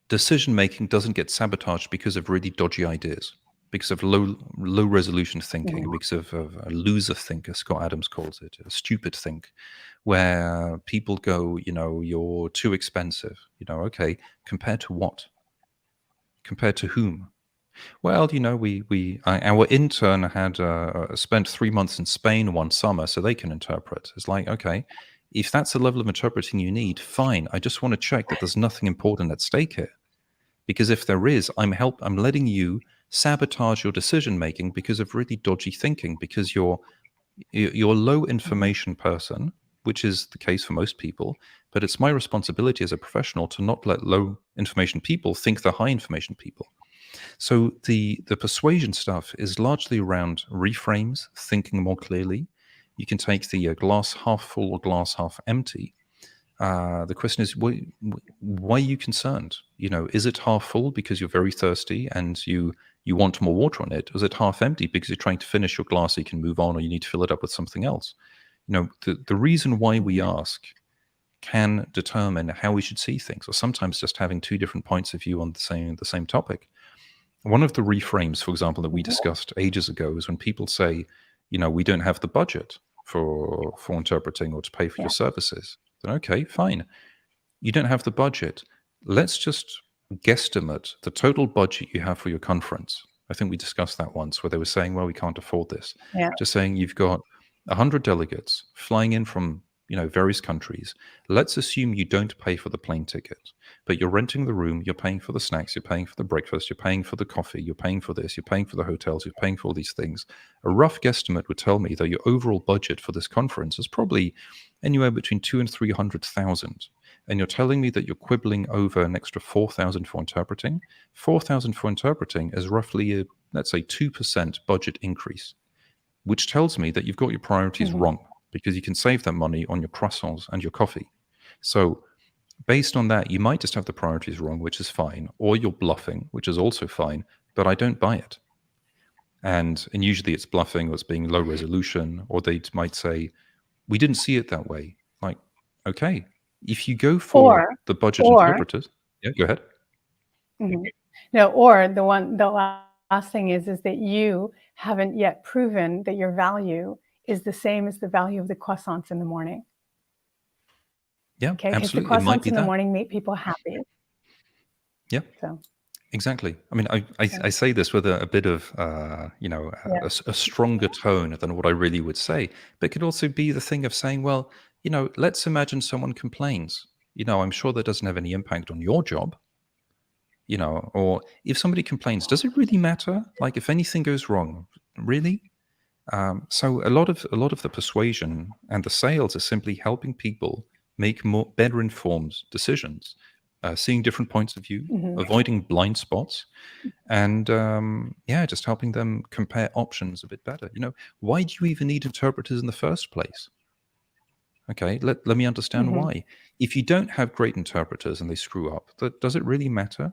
decision making doesn't get sabotaged because of really dodgy ideas, because of low resolution thinking, because of a loser think, as Scott Adams calls it, a stupid think, where people go, you're too expensive. Okay, compared to what? Compared to whom? Well, our intern had spent 3 months in Spain one summer, so they can interpret. It's like, okay, if that's the level of interpreting you need, fine. I just want to check that there's nothing important at stake here. Because if there is, I'm letting you sabotage your decision making because of really dodgy thinking, because you're low information person, which is the case for most people, but it's my responsibility as a professional to not let low information people think they're high information people. So the persuasion stuff is largely around reframes, thinking more clearly. You can take the glass half full or glass half empty. The question is, why are you concerned? Is it half full because you're very thirsty and you want more water on it? Or is it half empty because you're trying to finish your glass so you can move on, or you need to fill it up with something else? The reason why we ask can determine how we should see things, or sometimes just having two different points of view on the same topic. One of the reframes, for example, that we discussed ages ago is when people say, we don't have the budget for interpreting or to pay for your services. Then okay, fine. You don't have the budget. Let's just guesstimate the total budget you have for your conference. I think we discussed that once, where they were saying, well, we can't afford this. Yeah. Just saying you've got 100 delegates flying in from various countries. Let's assume you don't pay for the plane ticket, but you're renting the room, you're paying for the snacks, you're paying for the breakfast, you're paying for the coffee, you're paying for this, you're paying for the hotels, you're paying for all these things. A rough guesstimate would tell me that your overall budget for this conference is probably anywhere between 200,000 and 300,000. And you're telling me that you're quibbling over an extra 4,000 for interpreting. 4,000 for interpreting is roughly let's say 2% budget increase, which tells me that you've got your priorities wrong, because you can save that money on your croissants and your coffee. So based on that, you might just have the priorities wrong, which is fine, or you're bluffing, which is also fine, but I don't buy it. And usually it's bluffing, or it's being low resolution, or they might say, we didn't see it that way. Like, okay, if you go for the budget interpreters, yeah, go ahead. No, or the last thing is that you haven't yet proven that your value is the same as the value of the croissants in the morning. Yeah, okay, absolutely. Because the croissants in the morning make people happy. Yeah. So. Exactly. I mean, I say this with a bit of, a stronger tone than what I really would say, but it could also be the thing of saying, well, let's imagine someone complains. I'm sure that doesn't have any impact on your job. Or if somebody complains, does it really matter? Like, if anything goes wrong, really? So a lot of the persuasion and the sales is simply helping people make better informed decisions, seeing different points of view, avoiding blind spots, and just helping them compare options a bit better. Why do you even need interpreters in the first place? Okay, let me understand why. If you don't have great interpreters and they screw up, does it really matter?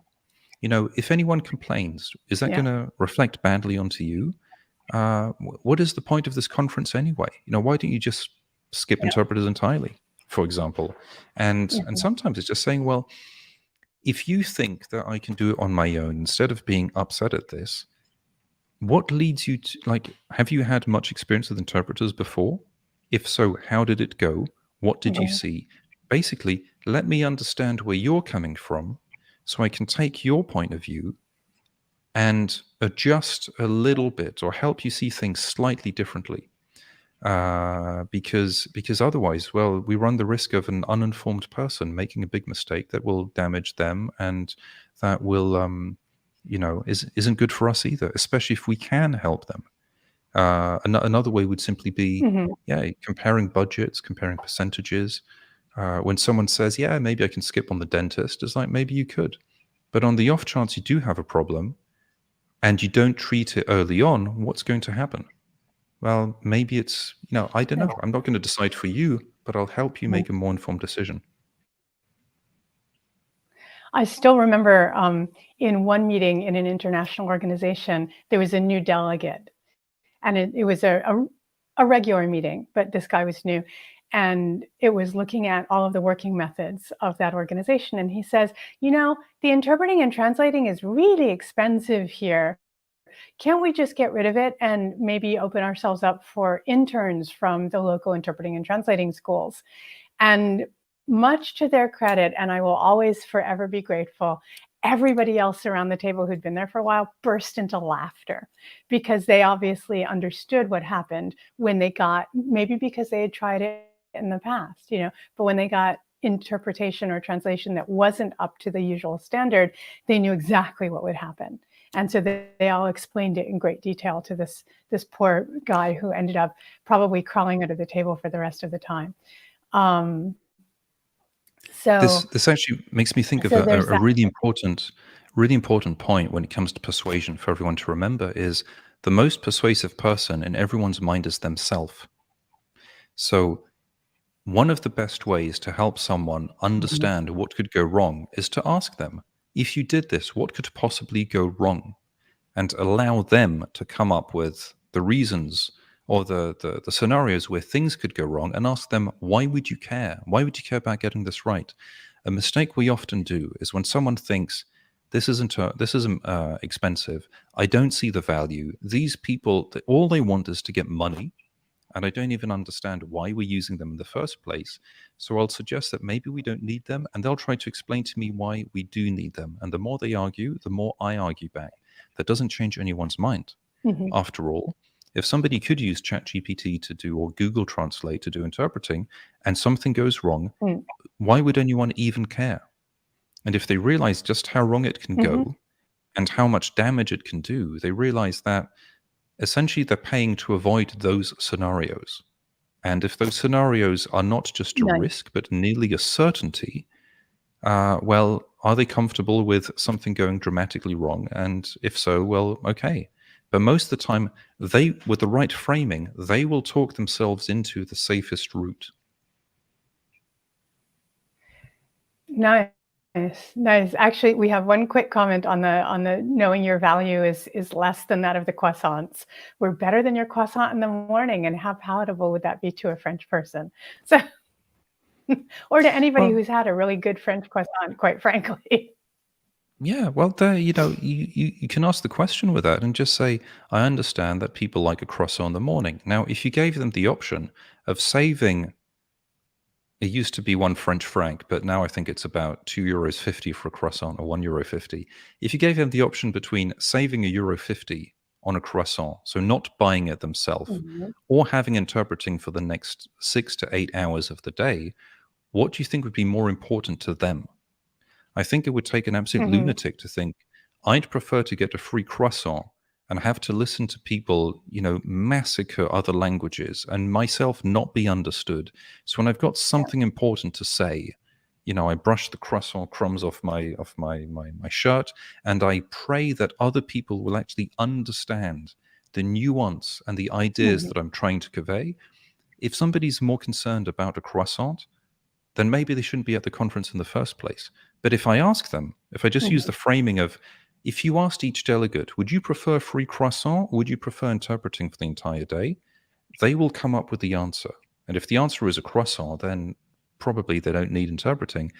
If anyone complains, is that going to reflect badly onto you? What is the point of this conference anyway? Why don't you just skip interpreters entirely, for example? And sometimes it's just saying, well, if you think that I can do it on my own, instead of being upset at this, what leads you to, like, have you had much experience with interpreters before? If so, how did it go? What did you Yeah. see? Basically, let me understand where you're coming from so I can take your point of view and adjust a little bit or help you see things slightly differently. Because otherwise, well, we run the risk of an uninformed person making a big mistake that will damage them, and that will, isn't good for us either, especially if we can help them. Another way would simply be, Mhm. yeah, comparing budgets, comparing percentages. When someone says, yeah, maybe I can skip on the dentist, it's like, maybe you could. But on the off chance you do have a problem and you don't treat it early on, what's going to happen? Well, maybe it's, I don't know. I'm not going to decide for you, but I'll help you Mhm. make a more informed decision. I still remember in one meeting in an international organization, there was a new delegate, and it was a regular meeting, but this guy was new. And it was looking at all of the working methods of that organization. And he says, the interpreting and translating is really expensive here. Can't we just get rid of it and maybe open ourselves up for interns from the local interpreting and translating schools? And much to their credit, and I will always forever be grateful, everybody else around the table who'd been there for a while burst into laughter because they obviously understood what happened when they got, maybe because they had tried it in the past, but when they got interpretation or translation that wasn't up to the usual standard, they knew exactly what would happen. And so they all explained it in great detail to this poor guy who ended up probably crawling under the table for the rest of the time. Um, so This actually makes me think of so there's a that. really important point when it comes to persuasion for everyone to remember is the most persuasive person in everyone's mind is themselves. So one of the best ways to help someone Mhm. understand what could go wrong is to ask them, if you did this, what could possibly go wrong? And allow them to come up with the reasons or the scenarios where things could go wrong, and ask them, why would you care? Why would you care about getting this right? A mistake we often do is when someone thinks, this isn't expensive, I don't see the value. These people, all they want is to get money, and I don't even understand why we're using them in the first place. So I'll suggest that maybe we don't need them, and they'll try to explain to me why we do need them. And the more they argue, the more I argue back. That doesn't change anyone's mind. Mhm. After all, if somebody could use ChatGPT to do, or Google Translate to do interpreting, and something goes wrong, Mm. why would anyone even care? And if they realize just how wrong it can Mhm. go and how much damage it can do, they realize that essentially they're paying to avoid those scenarios. And if those scenarios are not just a Nice. risk, but nearly a certainty, well, are they comfortable with something going dramatically wrong? And if so, well, okay. But most of the time, they, with the right framing, they will talk themselves into the safest route. Nice. Nice. Actually, we have one quick comment on the knowing your value is less than that of the croissants. We're better than your croissant in the morning, and how palatable would that be to a French person? So, or to anybody Well, who's had a really good French croissant, quite frankly. yeah, well, there, you can ask the question with that and just say, I understand that people like a croissant in the morning. Now, if you gave them the option of saving, it used to be 1 French franc, but now I think it's about €2.50 for a croissant, or €1.50. If you gave them the option between saving €1.50 on a croissant, so not buying it themselves, Mhm. or having interpreting for the next 6 to 8 hours of the day, what do you think would be more important to them? I think it would take an absolute Mhm. lunatic to think, I'd prefer to get a free croissant and have to listen to people, massacre other languages and myself not be understood. So when I've got Yeah. something important to say, I brush the croissant crumbs off my shirt, and I pray that other people will actually understand the nuance and the ideas Mhm. that I'm trying to convey. If somebody's more concerned about a croissant, then maybe they shouldn't be at the conference in the first place. But if I ask them, if I just use Mhm. the framing of, if you asked each delegate, would you prefer free croissant or would you prefer interpreting for the entire day? They will come up with the answer. And if the answer is a croissant, then probably they don't need interpreting.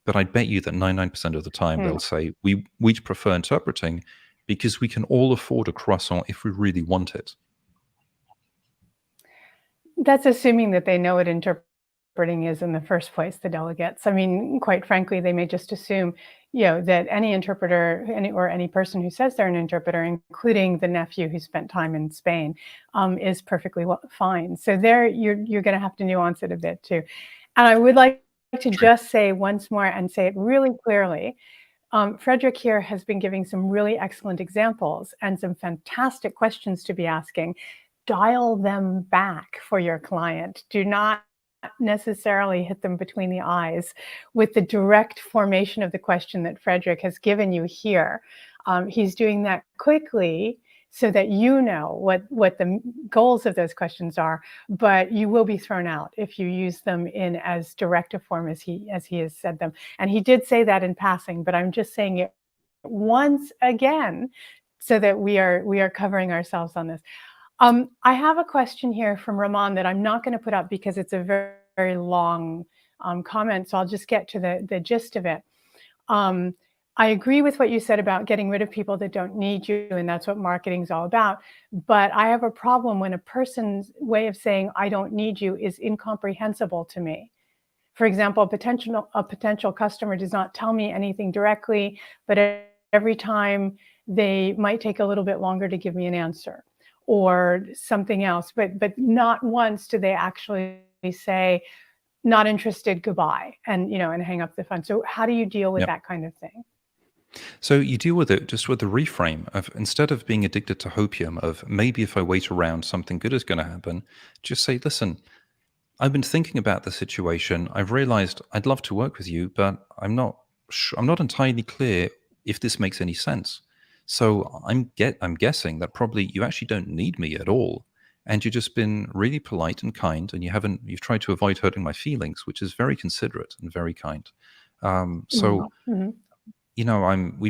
But I bet you that 99% of the time Mm. they'll say, we prefer interpreting because we can all afford a croissant if we really want it. That's assuming that they know what interpreting is in the first place, the delegates. I mean, quite frankly, they may just assume, that any interpreter, any person who says they're an interpreter, including the nephew who spent time in Spain, is perfectly fine. So there, you're going to have to nuance it a bit too. And I would like to just say once more and say it really clearly. Frederick here has been giving some really excellent examples and some fantastic questions to be asking. Dial them back for your client. Do not necessarily hit them between the eyes with the direct formation of the question that Frederick has given you here. He's doing that quickly so that you know what the goals of those questions are, but you will be thrown out if you use them in as direct a form as he has said them. And he did say that in passing, but I'm just saying it once again so that we are covering ourselves on this. I have a question here from Ramon that I'm not going to put up because it's a very, very long comment, so I'll just get to the gist of it. I agree with what you said about getting rid of people that don't need you, and that's what marketing is all about. But I have a problem when a person's way of saying, I don't need you, is incomprehensible to me. For example, a potential customer does not tell me anything directly, but every time they might take a little bit longer to give me an answer or something else, but not once do they actually say, not interested, goodbye, and hang up the phone. So how do you deal with that kind of thing? So you deal with it just with the reframe of, instead of being addicted to hopium of maybe if I wait around, something good is going to happen, just say, listen, I've been thinking about the situation. I've realized I'd love to work with you, but I'm not entirely clear if this makes any sense. So I'm guessing that probably you actually don't need me at all. And you've just been really polite and kind, and you've tried to avoid hurting my feelings, which is very considerate and very kind. We've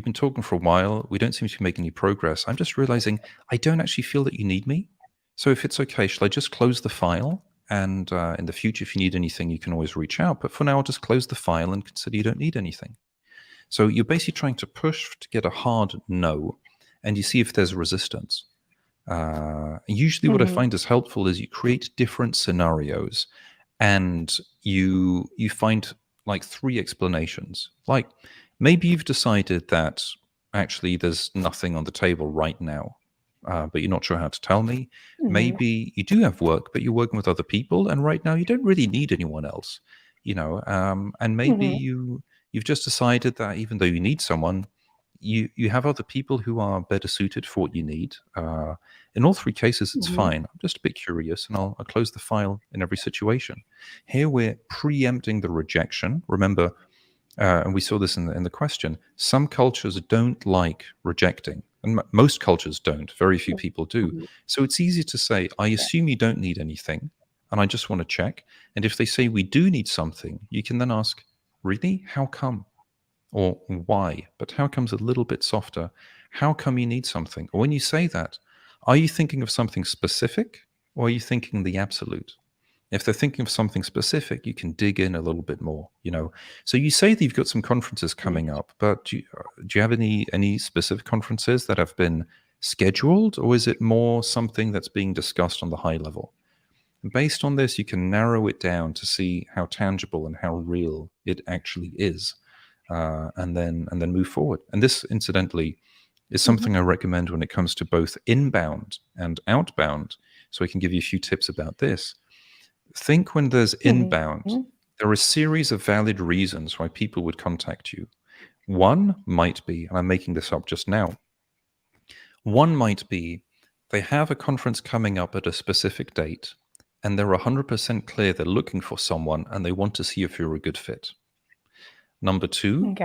been talking for a while. We don't seem to be making any progress. I'm just realizing I don't actually feel that you need me. So if it's okay, shall I just close the file? And in the future, if you need anything, you can always reach out. But for now, I'll just close the file and consider you don't need anything. So you're basically trying to push to get a hard no, and you see if there's resistance. Usually what I find is helpful is you create different scenarios, and you find like 3 explanations. Like maybe you've decided that actually there's nothing on the table right now, but you're not sure how to tell me. Maybe you do have work, but you're working with other people, and right now you don't really need anyone else. And maybe you've just decided that even though you need someone, you have other people who are better suited for what you need. In all 3 cases, it's fine. I'm just a bit curious, and I'll close the file in every situation. Here we're preempting the rejection. Remember, and we saw this in the question, some cultures don't like rejecting, and most cultures don't. Very few people do. So it's easy to say, I assume you don't need anything, and I just want to check. And if they say we do need something, you can then ask, really? How come? Or why? But how come's a little bit softer. How come you need something? Or when you say that, are you thinking of something specific, or are you thinking the absolute? If they're thinking of something specific, you can dig in a little bit more, So you say that you've got some conferences coming up, but do you have any specific conferences that have been scheduled, or is it more something that's being discussed on the high level? And based on this, you can narrow it down to see how tangible and how real it actually is, and then move forward. And this, incidentally, is something I recommend when it comes to both inbound and outbound. So I can give you a few tips about this. Think when there's inbound, there are a series of valid reasons why people would contact you. One might be, and I'm making this up just now, one might be they have a conference coming up at a specific date, and they're 100% clear they're looking for someone, and they want to see if you're a good fit. Number 2,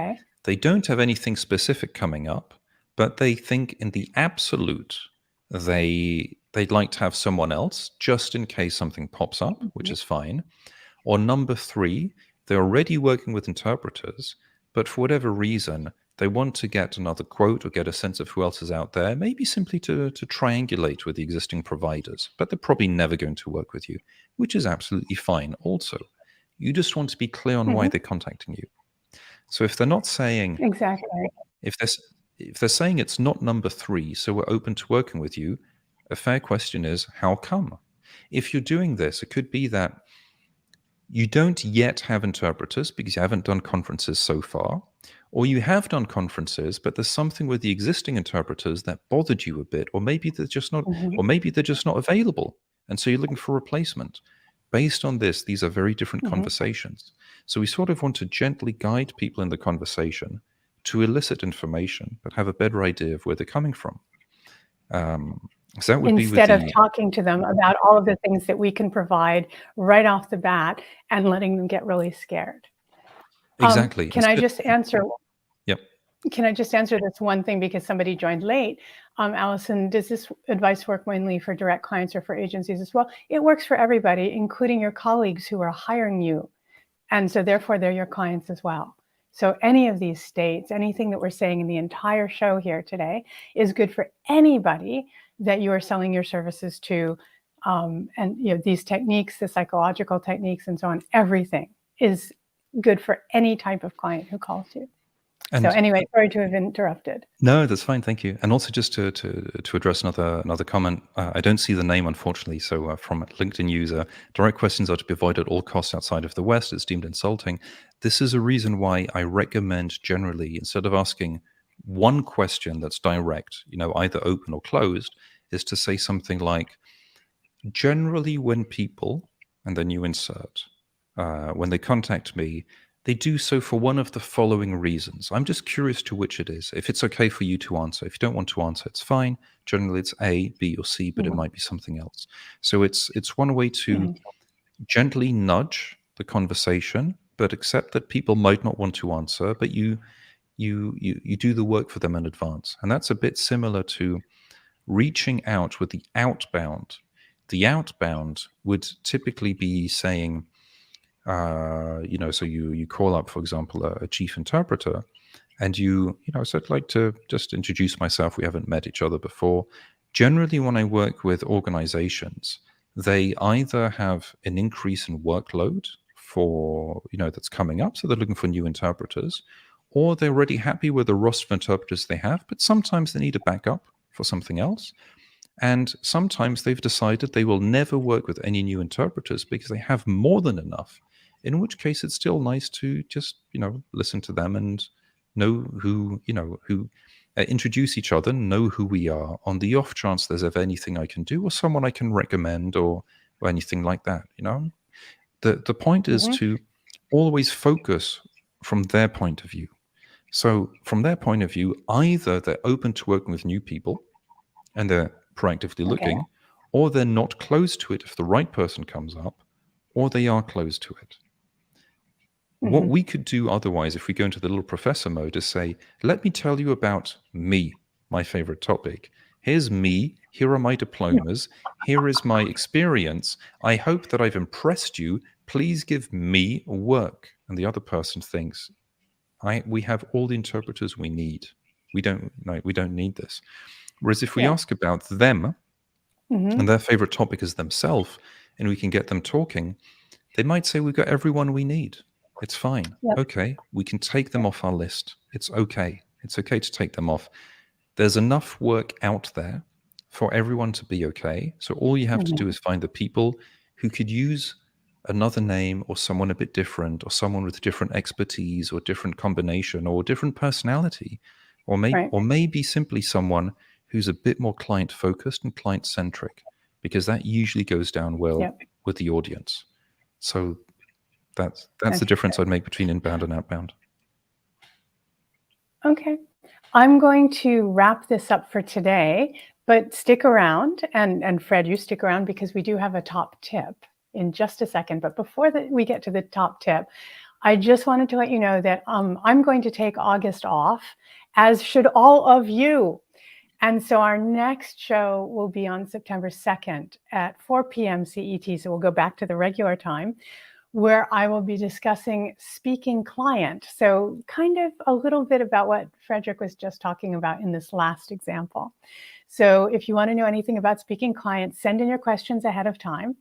they don't have anything specific coming up, but they think in the absolute they'd like to have someone else just in case something pops up, which is fine. Or number 3, they're already working with interpreters, but for whatever reason, they want to get another quote or get a sense of who else is out there, maybe simply to triangulate with the existing providers, but they're probably never going to work with you, which is absolutely fine also. You just want to be clear on why they're contacting you. So if they're not saying... Exactly. If if they're saying it's not number 3, so we're open to working with you, a fair question is, how come? If you're doing this, it could be that you don't yet have interpreters because you haven't done conferences so far, or you have done conferences, but there's something with the existing interpreters that bothered you a bit, or maybe they're just not, Mhm. or maybe they're just not available, and so you're looking for replacement. Based on this, these are very different Mhm. conversations. So we sort of want to gently guide people in the conversation to elicit information, but have a better idea of where they're coming from. So that would be with Instead of the talking to them about all of the things that we can provide right off the bat and letting them get really scared. exactly. Can I just answer Yep. this one thing because somebody joined late? Allison, does this advice work mainly for direct clients or for agencies as well? It works for everybody, including your colleagues who are hiring you. And so therefore they're your clients as well. So any of these states, anything that we're saying in the entire show here today is good for anybody that you are selling your services to. And these techniques, the psychological techniques and so on, everything is good for any type of client who calls you. And so anyway, sorry to have interrupted. No, that's fine. Thank you. And also just to address another comment, I don't see the name, unfortunately. So from a LinkedIn user, direct questions are to be avoided at all costs outside of the West. It's deemed insulting. This is a reason why I recommend generally, instead of asking one question that's direct, either open or closed, is to say something like, generally when people, and then you insert, when they contact me, they do so for one of the following reasons. I'm just curious to which it is. If it's okay for you to answer. If you don't want to answer, it's fine. Generally, it's A, B, or C, but it might be something else. So it's one way to gently nudge the conversation, but accept that people might not want to answer, but you do the work for them in advance. And that's a bit similar to reaching out with the outbound. The outbound would typically be saying, so you call up, for example, a chief interpreter, and so I'd like to just introduce myself. We haven't met each other before. Generally, when I work with organizations, they either have an increase in workload for, that's coming up, so they're looking for new interpreters, or they're already happy with the roster of interpreters they have, but sometimes they need a backup for something else. And sometimes they've decided they will never work with any new interpreters because they have more than enough, in which case it's still nice to just, listen to them and know who introduce each other, know who we are, on the off chance there's ever anything I can do or someone I can recommend or anything like that. The point is to always focus from their point of view. So from their point of view, either they're open to working with new people and they're proactively looking, or they're not close to it if the right person comes up, or they are close to it. What we could do otherwise, if we go into the little professor mode, is say, let me tell you about me, my favorite topic. Here's me. Here are my diplomas. Here is my experience. I hope that I've impressed you. Please give me work. And the other person thinks, we have all the interpreters we need. We don't need this. Whereas if we ask about them and their favorite topic is themselves, and we can get them talking, they might say, we've got everyone we need. It's fine. Okay, we can take them off our list. It's okay. It's okay to take them off. There's enough work out there for everyone to be okay. So all you have to do is find the people who could use another name or someone a bit different or someone with different expertise or different combination or different personality, or maybe simply someone who's a bit more client focused and client centric, because that usually goes down well with the audience. So that's the difference I'd make between inbound and outbound. Okay. I'm going to wrap this up for today, but stick around. And Fred, you stick around because we do have a top tip in just a second. But before we get to the top tip, I just wanted to let you know that I'm going to take August off, as should all of you. And so our next show will be on September 2nd at 4 p.m. CET. So we'll go back to the regular time, where I will be discussing speaking client. So kind of a little bit about what Frederick was just talking about in this last example. So if you want to know anything about speaking client, send in your questions ahead of time.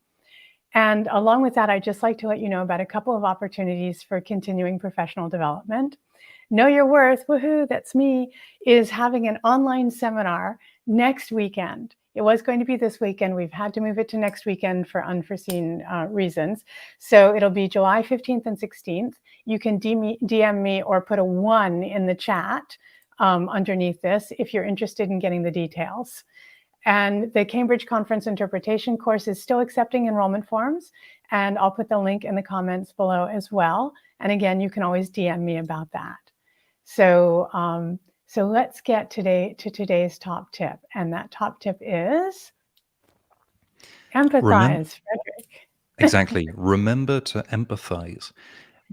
And along with that, I'd just like to let you know about a couple of opportunities for continuing professional development. Know Your Worth, woohoo, that's me, is having an online seminar next weekend. It was going to be this weekend. We've had to move it to next weekend for unforeseen reasons. So it'll be July 15th and 16th. You can DM me or put a 1 in the chat underneath this if you're interested in getting the details. And the Cambridge Conference Interpretation course is still accepting enrollment forms, and I'll put the link in the comments below as well. And again, you can always DM me about that. So, so let's get to today's top tip, and that top tip is empathize, Frederick. Exactly. Remember to empathize.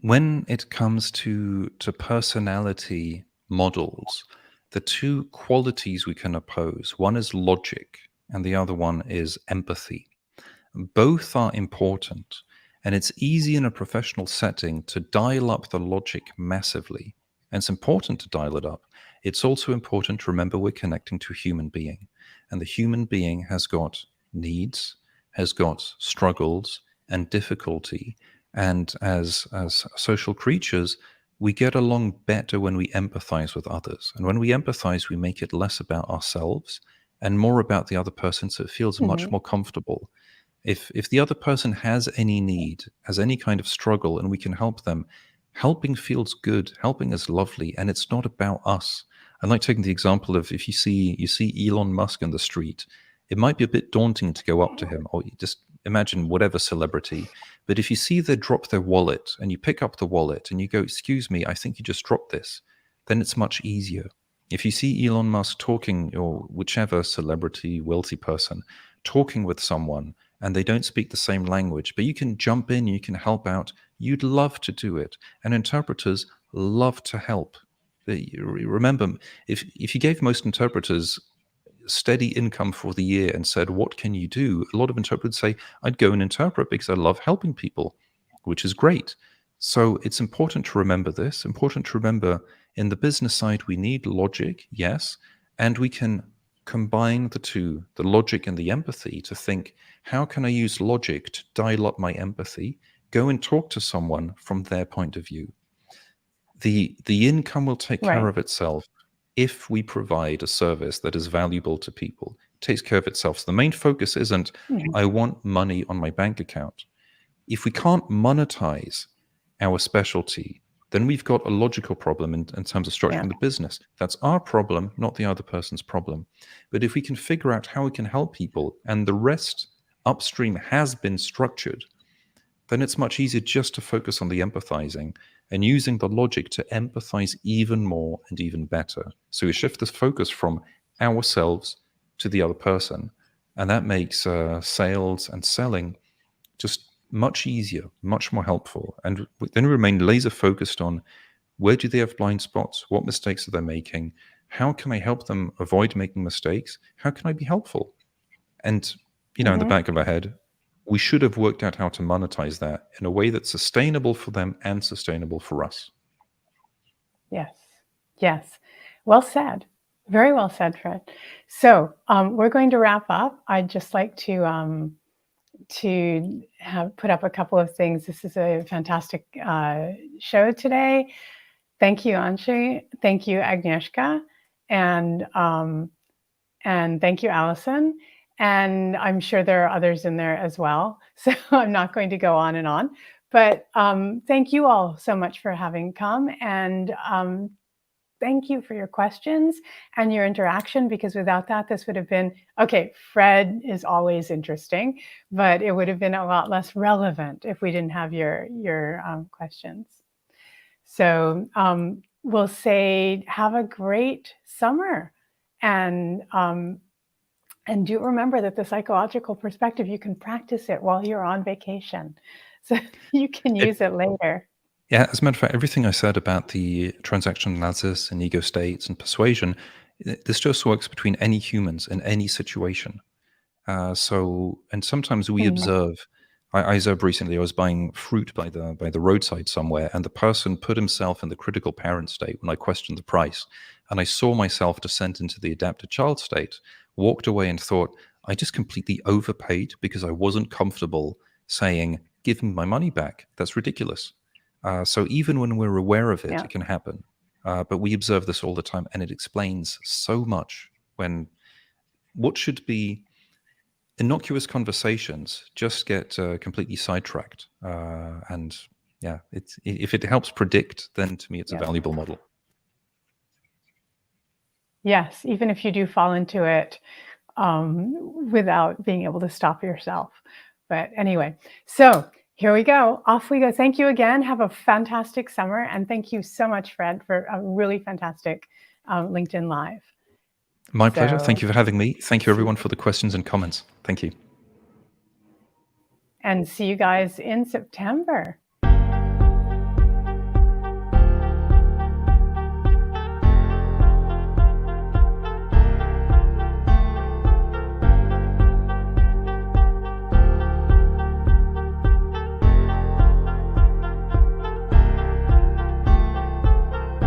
When it comes to personality models, the two qualities we can oppose, one is logic and the other one is empathy. Both are important, and it's easy in a professional setting to dial up the logic massively. And it's important to dial it up. It's also important to remember we're connecting to a human being, and the human being has got needs, has got struggles and difficulty. And as social creatures, we get along better when we empathize with others. And when we empathize, we make it less about ourselves and more about the other person, so it feels much more comfortable. If the other person has any need, has any kind of struggle, and we can help them, helping feels good. Helping is lovely, and it's not about us. I like taking the example of if you see Elon Musk in the street, it might be a bit daunting to go up to him, or you just imagine whatever celebrity. But if you see they drop their wallet and you pick up the wallet and you go, "Excuse me, I think you just dropped this," then it's much easier. If you see Elon Musk talking, or whichever celebrity, wealthy person, talking with someone, and they don't speak the same language, but you can jump in, you can help out, you'd love to do it. And interpreters love to help. Remember, if you gave most interpreters steady income for the year and said, "What can you do?" a lot of interpreters say, "I'd go and interpret because I love helping people," which is great. So it's important to remember this. Important to remember in the business side, we need logic, yes, and we can combine the two, the logic and the empathy, to think, how can I use logic to dial up my empathy? Go and talk to someone from their point of view. The income will take care of itself if we provide a service that is valuable to people. It takes care of itself. So the main focus isn't, I want money on my bank account. If we can't monetize our specialty, then we've got a logical problem in terms of structuring the business. That's our problem, not the other person's problem. But if we can figure out how we can help people, and the rest upstream has been structured, then it's much easier just to focus on the empathizing and using the logic to empathize even more and even better. So we shift this focus from ourselves to the other person, and that makes sales and selling just much easier, much more helpful. And then we remain laser focused on, where do they have blind spots? What mistakes are they making? How can I help them avoid making mistakes? How can I be helpful? And, in the back of our head, we should have worked out how to monetize that in a way that's sustainable for them and sustainable for us. Yes. Well said. Very well said, Fred. So we're going to wrap up. I'd just like to have put up a couple of things. This is a fantastic show today. Thank you, Anshi. Thank you, Agnieszka, and thank you, Allison. And I'm sure there are others in there as well. So I'm not going to go on and on. But thank you all so much for having come, and thank you for your questions and your interaction, because without that, this would have been, okay, Fred is always interesting, but it would have been a lot less relevant if we didn't have your questions. So we'll say, have a great summer, and do remember that the psychological perspective, you can practice it while you're on vacation, so you can use it later. Yeah, as a matter of fact, everything I said about the transaction analysis and ego states and persuasion, this just works between any humans in any situation. And sometimes we observe. I observed recently, I was buying fruit by the roadside somewhere, and the person put himself in the critical parent state when I questioned the price. And I saw myself descend into the adapted child state, walked away and thought, I just completely overpaid because I wasn't comfortable saying, give me my money back. That's ridiculous. So even when we're aware of it, Yeah. it can happen. But we observe this all the time, and it explains so much when what should be innocuous conversations just get completely sidetracked. And yeah, if it helps predict, then to me it's a valuable model. Yes, even if you do fall into it without being able to stop yourself. But anyway, so here we go. Off we go. Thank you again. Have a fantastic summer. And thank you so much, Fred, for a really fantastic LinkedIn Live. My pleasure. Thank you for having me. Thank you, everyone, for the questions and comments. Thank you. And see you guys in September.